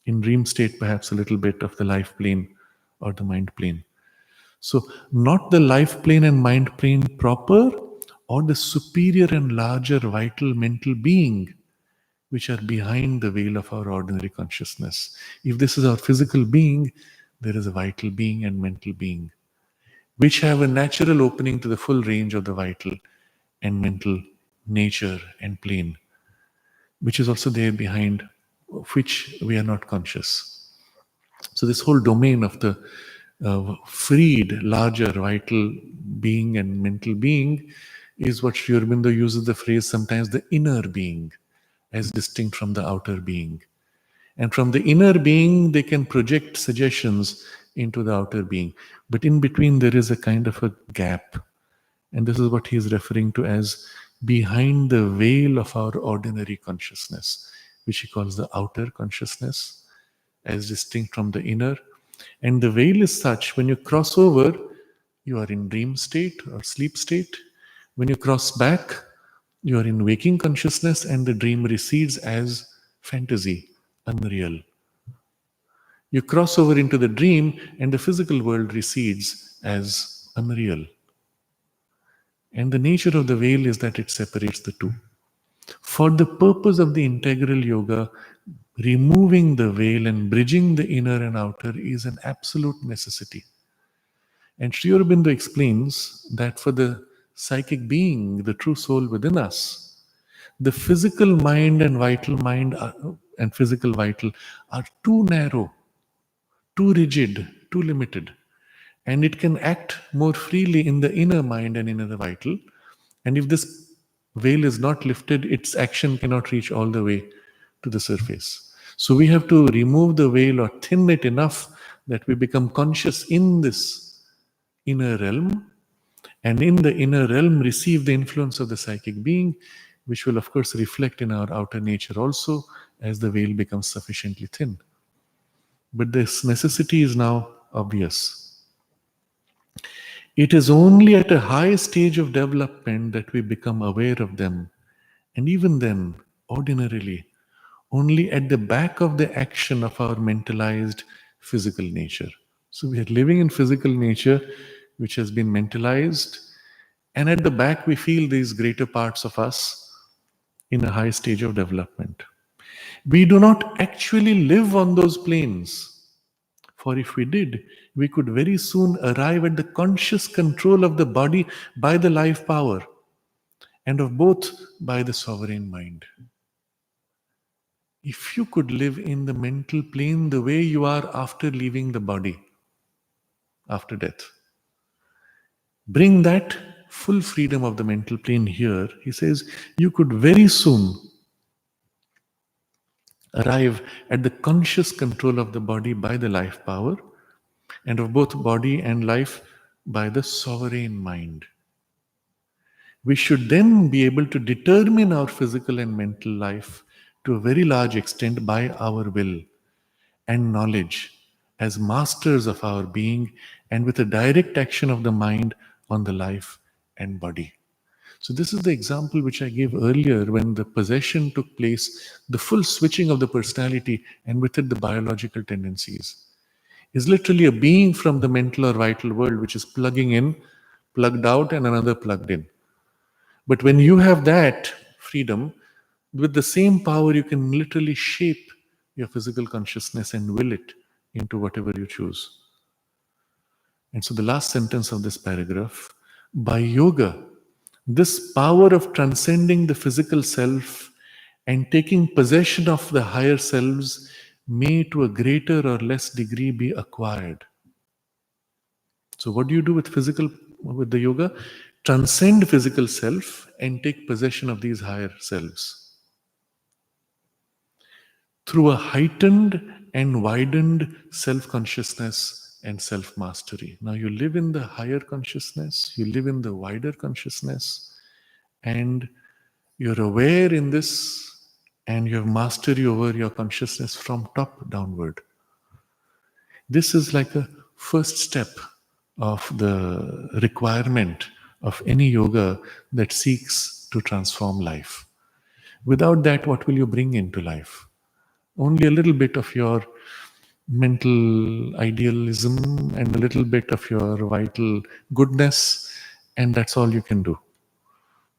In dream state, perhaps a little bit of the life plane or the mind plane. So, not the life plane and mind plane proper, or the superior and larger vital mental being which are behind the veil of our ordinary consciousness. If this is our physical being, there is a vital being and mental being, which have a natural opening to the full range of the vital and mental nature and plane, which is also there behind, of which we are not conscious. So, this whole domain of the freed, larger, vital being and mental being is what Sri Aurobindo uses the phrase sometimes the inner being, as distinct from the outer being. And from the inner being, they can project suggestions into the outer being. But in between, there is a kind of a gap. And this is what he is referring to as behind the veil of our ordinary consciousness, which he calls the outer consciousness, as distinct from the inner. And the veil is such, when you cross over, you are in dream state or sleep state. When you cross back, you are in waking consciousness, and the dream recedes as fantasy, unreal. You cross over into the dream, and the physical world recedes as unreal. And the nature of the veil is that it separates the two. For the purpose of the integral yoga, removing the veil and bridging the inner and outer is an absolute necessity. And Sri Aurobindo explains that for the psychic being, the true soul within us, the physical mind and vital mind and physical vital are too narrow, too rigid, too limited. And it can act more freely in the inner mind and inner vital. And if this veil is not lifted, its action cannot reach all the way to the surface. So we have to remove the veil or thin it enough that we become conscious in this inner realm, and in the inner realm receive the influence of the psychic being, which will of course reflect in our outer nature also as the veil becomes sufficiently thin. But this necessity is now obvious. It is only at a high stage of development that we become aware of them. And even then, ordinarily, only at the back of the action of our mentalized physical nature. So we are living in physical nature which has been mentalized, and at the back we feel these greater parts of us in a high stage of development. We do not actually live on those planes. For if we did, we could very soon arrive at the conscious control of the body by the life power, and of both by the sovereign mind. If you could live in the mental plane the way you are after leaving the body, after death, bring that full freedom of the mental plane here, he says, you could very soon arrive at the conscious control of the body by the life power, and of both body and life by the sovereign mind. We should then be able to determine our physical and mental life to a very large extent by our will and knowledge as masters of our being, and with a direct action of the mind on the life and body. So, this is the example which I gave earlier when the possession took place, the full switching of the personality, and with it the biological tendencies. Is literally a being from the mental or vital world which is plugging in, plugged out, and another plugged in. But when you have that freedom, with the same power, you can literally shape your physical consciousness and will it into whatever you choose. And so, the last sentence of this paragraph, by yoga, this power of transcending the physical self and taking possession of the higher selves may to a greater or less degree be acquired. So what do you do with the yoga? Transcend physical self and take possession of these higher selves through a heightened and widened self-consciousness and self-mastery. Now you live in the higher consciousness, you live in the wider consciousness, and you're aware in this and you have mastery over your consciousness from top downward. This is like a first step of the requirement of any yoga that seeks to transform life. Without that, what will you bring into life? Only a little bit of your mental idealism and a little bit of your vital goodness, and that's all you can do.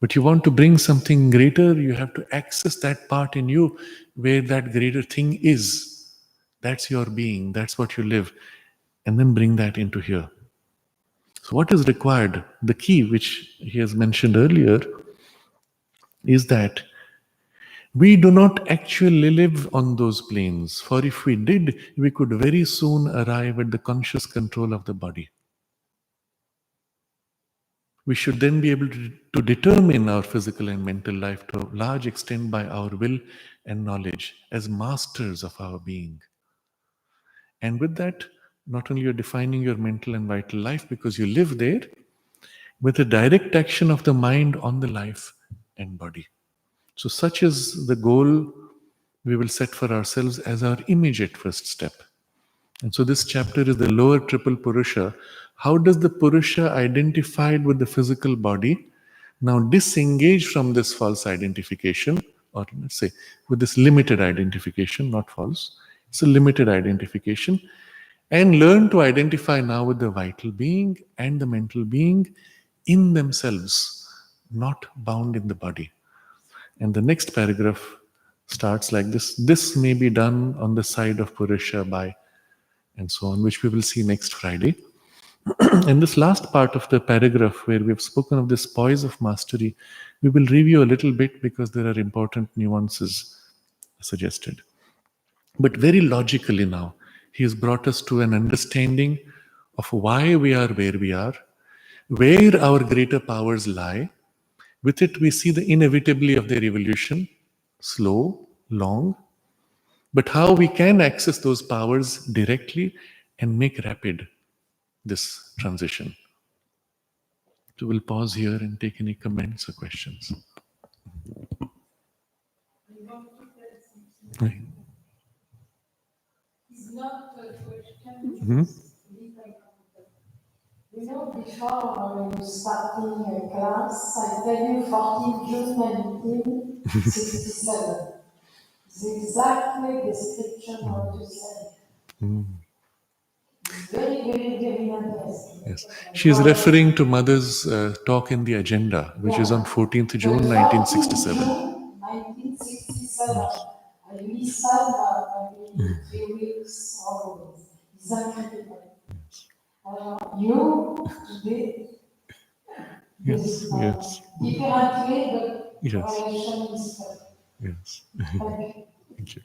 But you want to bring something greater, you have to access that part in you where that greater thing is. That's your being, that's what you live, and then bring that into here. So, what is required? The key, which he has mentioned earlier, is that we do not actually live on those planes, for if we did, we could very soon arrive at the conscious control of the body. We should then be able to determine our physical and mental life to a large extent by our will and knowledge as masters of our being. And with that, not only you're defining your mental and vital life because you live there, with a direct action of the mind on the life and body. So, such is the goal we will set for ourselves as our immediate first step. And so, this chapter is the lower triple Purusha. How does the Purusha identified with the physical body now disengage from this false identification, or let's say with this limited identification, not false, it's a limited identification, and learn to identify now with the vital being and the mental being in themselves, not bound in the body. And the next paragraph starts like this: this may be done on the side of Purusha by, and so on, which we will see next Friday. In this last part of the paragraph, where we've spoken of this poise of mastery, we will review a little bit because there are important nuances suggested. But very logically now, he has brought us to an understanding of why we are where we are, where our greater powers lie. With it, we see the inevitability of their evolution, slow, long, but how we can access those powers directly and make rapid this transition. So we'll pause here and take any comments or questions. Right. It's not a question. You know, before starting a class, I tell you 14 June 1967. It's exactly description what you said. It's very, very, very interesting. Yes. She is referring to Mother's talk in the agenda, which is on 14th June 1967. June 1967. I listened maybe 3 weeks always. It's incredible. You today Yes, yes. differently the Yes. relation is Yes. Thank you.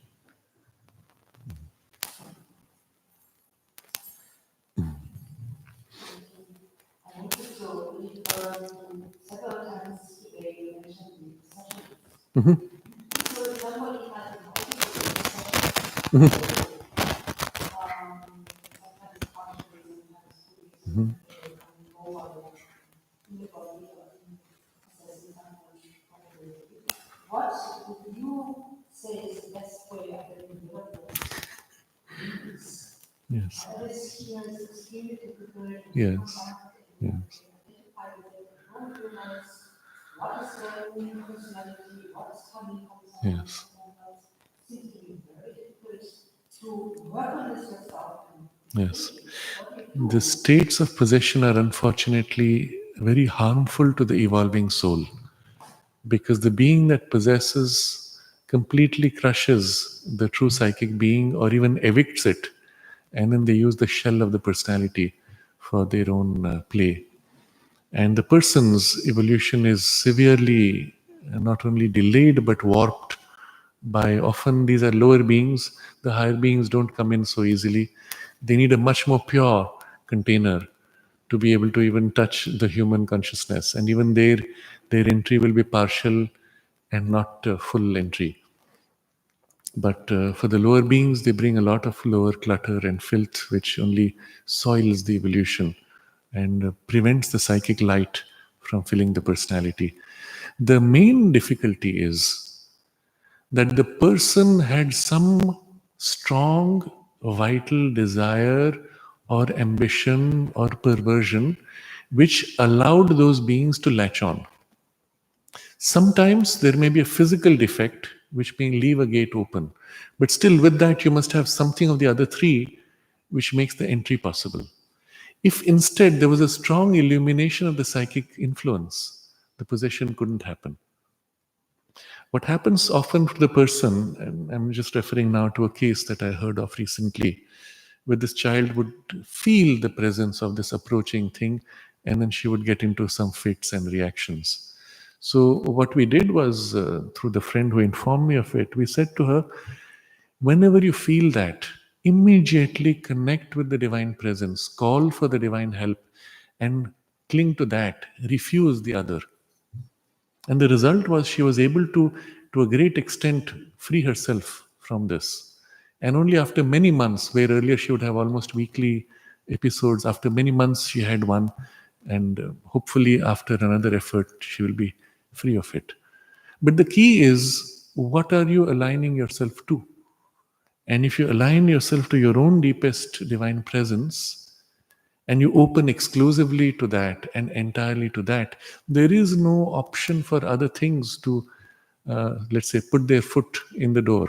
I wanted to refer several times today you mentioned the sessions. For example, if I can sometimes partially, sometimes what would you say is the best way of getting the work? Yes. This experience is extremely difficult. Yes. Yes. What is their personality? What is coming from Yes. seems to be very difficult to work on this yourself. Yes. The states of possession are unfortunately very harmful to the evolving soul, because the being that possesses completely crushes the true psychic being or even evicts it, and then they use the shell of the personality for their own play. And the person's evolution is severely not only delayed but warped by, often these are lower beings. The higher beings don't come in so easily. They need a much more pure container to be able to even touch the human consciousness, and even their entry will be partial and not full entry. But for the lower beings, they bring a lot of lower clutter and filth, which only soils the evolution and prevents the psychic light from filling the personality. The main difficulty is that the person had some strong vital desire or ambition or perversion which allowed those beings to latch on. Sometimes there may be a physical defect which may leave a gate open, but still, with that, you must have something of the other three which makes the entry possible. If instead there was a strong illumination of the psychic influence, the possession couldn't happen. What happens often to the person, and I'm just referring now to a case that I heard of recently, where this child would feel the presence of this approaching thing, and then she would get into some fits and reactions. So, what we did was, through the friend who informed me of it, we said to her, whenever you feel that, immediately connect with the divine presence, call for the divine help, and cling to that, refuse the other. And the result was she was able to a great extent, free herself from this. And only after many months, where earlier she would have almost weekly episodes, after many months she had one, and hopefully after another effort, she will be free of it. But the key is, what are you aligning yourself to? And if you align yourself to your own deepest divine presence, and you open exclusively to that and entirely to that, there is no option for other things to, let's say, put their foot in the door.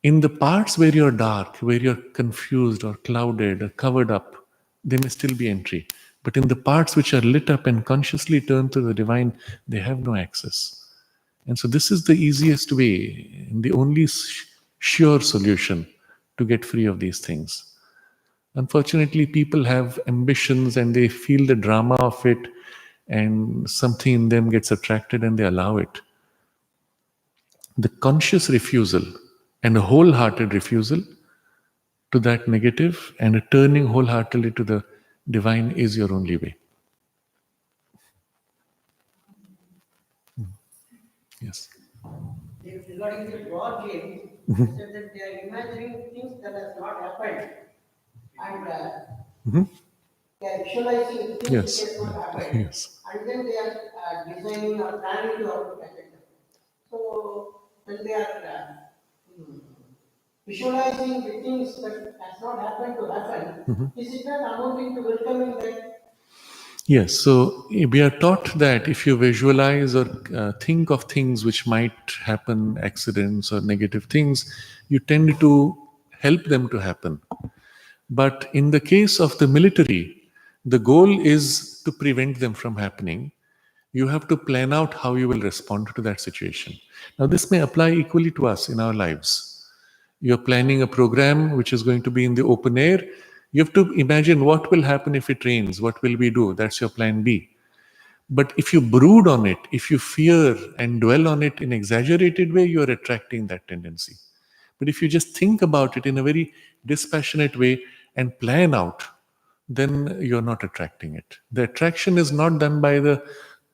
In the parts where you're dark, where you're confused or clouded or covered up, there may still be entry. But in the parts which are lit up and consciously turned to the divine, they have no access. And so, this is the easiest way and the only sure solution to get free of these things. Unfortunately, people have ambitions and they feel the drama of it, and something in them gets attracted and they allow it. The conscious refusal and a wholehearted refusal to that negative and a turning wholeheartedly to the divine is your only way. Yes. Regarding the God game, they said that they are imagining things that has not happened, and they are visualizing things Yes. which has not happened, Yes. and then they are designing or planning to how to catch them. So when they are visualizing the things that has not happened to happen, is it not amounting to welcoming that? Yes, so we are taught that if you visualize or think of things which might happen, accidents or negative things, you tend to help them to happen. But in the case of the military, the goal is to prevent them from happening. You have to plan out how you will respond to that situation. Now, this may apply equally to us in our lives. You're planning a program which is going to be in the open air. You have to imagine what will happen if it rains. What will we do? That's your plan B. But if you brood on it, if you fear and dwell on it in exaggerated way, you're attracting that tendency. But if you just think about it in a very dispassionate way and plan out, then you're not attracting it. The attraction is not done by the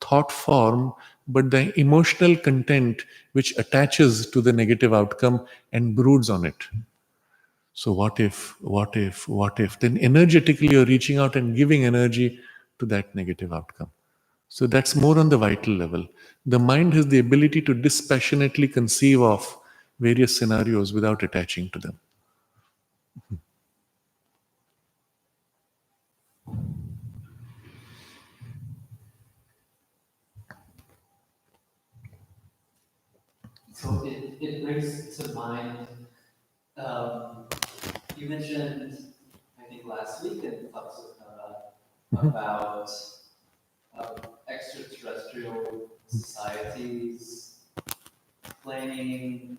thought form, but the emotional content which attaches to the negative outcome and broods on it. So, what if, what if, what if? Then energetically you're reaching out and giving energy to that negative outcome. So, that's more on the vital level. The mind has the ability to dispassionately conceive of various scenarios without attaching to them. So it brings to mind, you mentioned, I think last week in talks about extraterrestrial societies planning,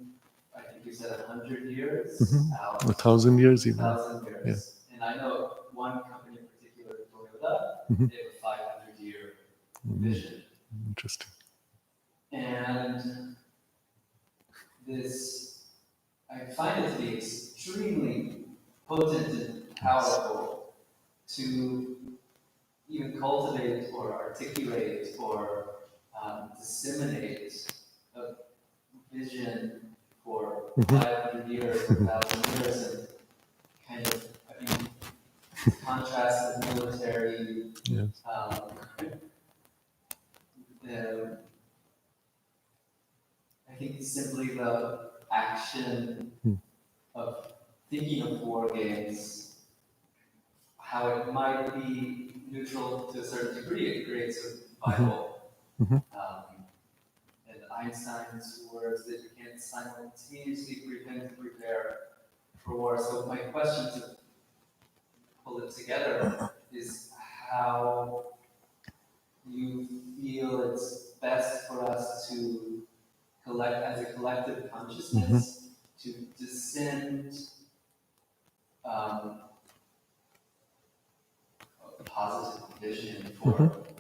I think you said 100 years out. 1,000 years even. 1,000 years. Yeah. And I know one company in particular, Toyota, they have a 500-year vision. Interesting. And this, I find it to be extremely potent and powerful to even cultivate or articulate or disseminate a vision for 500 years or 1,000 years, and kind of, I mean, contrast with military. Yes. I think simply the action of thinking of war games, how it might be neutral to a certain degree, it creates a Bible. And Einstein's words that you can simultaneously prevent and prepare for war. So my question to pull it together is how you feel it's best for us to collect as a collective consciousness to descend a positive vision for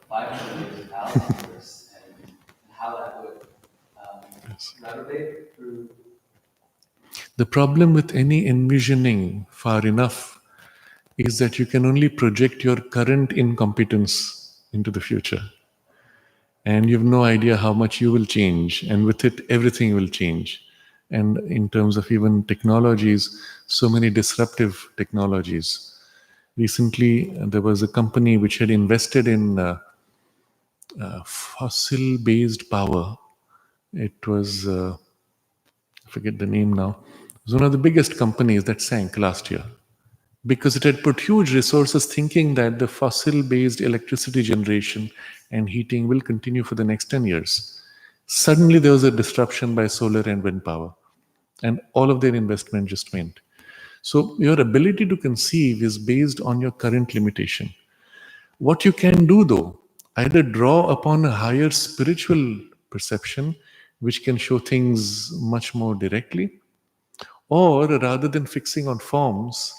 500 years, 1,000 years, and how that would reverberate through. The problem with any envisioning far enough is that you can only project your current incompetence into the future. And you have no idea how much you will change, and with it, everything will change. And in terms of even technologies, so many disruptive technologies. Recently, there was a company which had invested in fossil based power. It was, I forget the name now, it was one of the biggest companies that sank last year because it had put huge resources thinking that the fossil based electricity generation and heating will continue for the next 10 years. Suddenly, there was a disruption by solar and wind power, and all of their investment just went. So, your ability to conceive is based on your current limitation. What you can do, though, either draw upon a higher spiritual perception, which can show things much more directly, or rather than fixing on forms,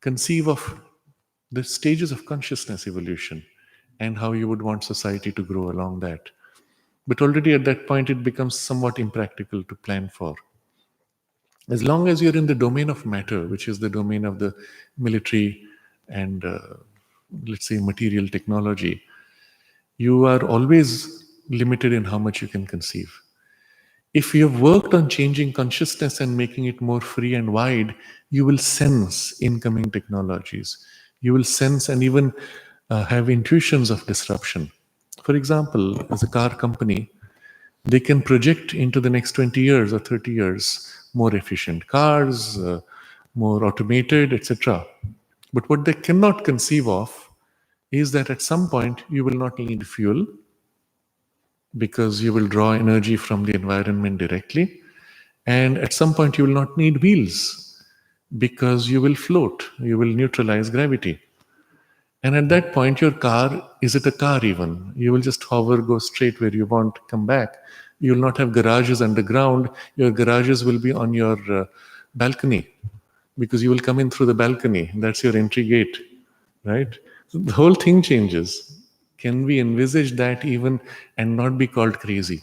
conceive of the stages of consciousness evolution and how you would want society to grow along that. But already at that point, it becomes somewhat impractical to plan for. As long as you're in the domain of matter, which is the domain of the military and, let's say, material technology, you are always limited in how much you can conceive. If you have worked on changing consciousness and making it more free and wide, you will sense incoming technologies. You will sense and even have intuitions of disruption. For example, as a car company, they can project into the next 20 years or 30 years more efficient cars, more automated, etc. But what they cannot conceive of is that at some point you will not need fuel because you will draw energy from the environment directly. And at some point, you will not need wheels because you will float, you will neutralize gravity. And at that point, your car, is it a car even? You will just hover, go straight where you want, come back. You will not have garages underground. Your garages will be on your balcony because you will come in through the balcony. That's your entry gate, right? So the whole thing changes. Can we envisage that even and not be called crazy?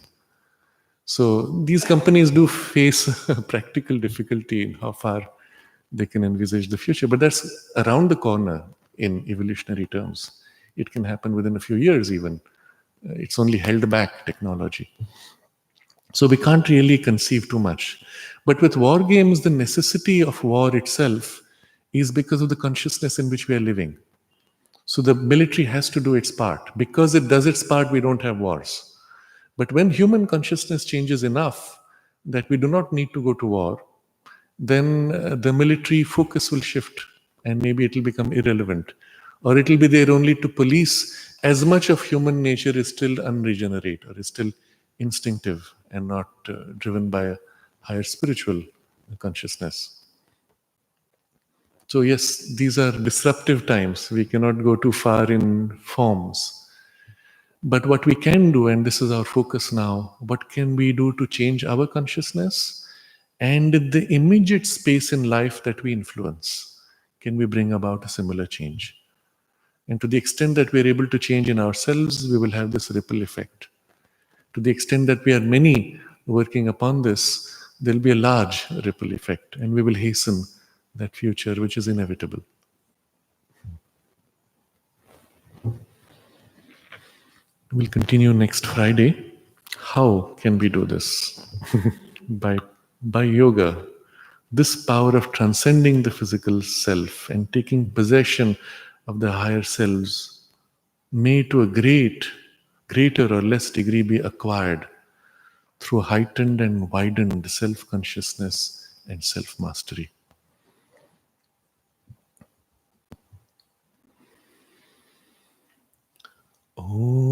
So these companies do face a practical difficulty in how far they can envisage the future, but that's around the corner in evolutionary terms. It can happen within a few years even. It's only held back technology. So we can't really conceive too much. But with war games, the necessity of war itself is because of the consciousness in which we are living. So the military has to do its part. Because it does its part, we don't have wars. But when human consciousness changes enough that we do not need to go to war, then the military focus will shift and maybe it will become irrelevant. Or it will be there only to police as much of human nature is still unregenerate or is still instinctive and not driven by a higher spiritual consciousness. So, yes, these are disruptive times. We cannot go too far in forms. But what we can do, and this is our focus now, what can we do to change our consciousness and the immediate space in life that we influence? Can we bring about a similar change? And to the extent that we are able to change in ourselves, we will have this ripple effect. To the extent that we are many working upon this, there will be a large ripple effect, and we will hasten that future which is inevitable. We'll continue next Friday. How can we do this? by yoga, this power of transcending the physical self and taking possession of the higher selves may to a greater or less degree be acquired through heightened and widened self consciousness and self mastery. Oh.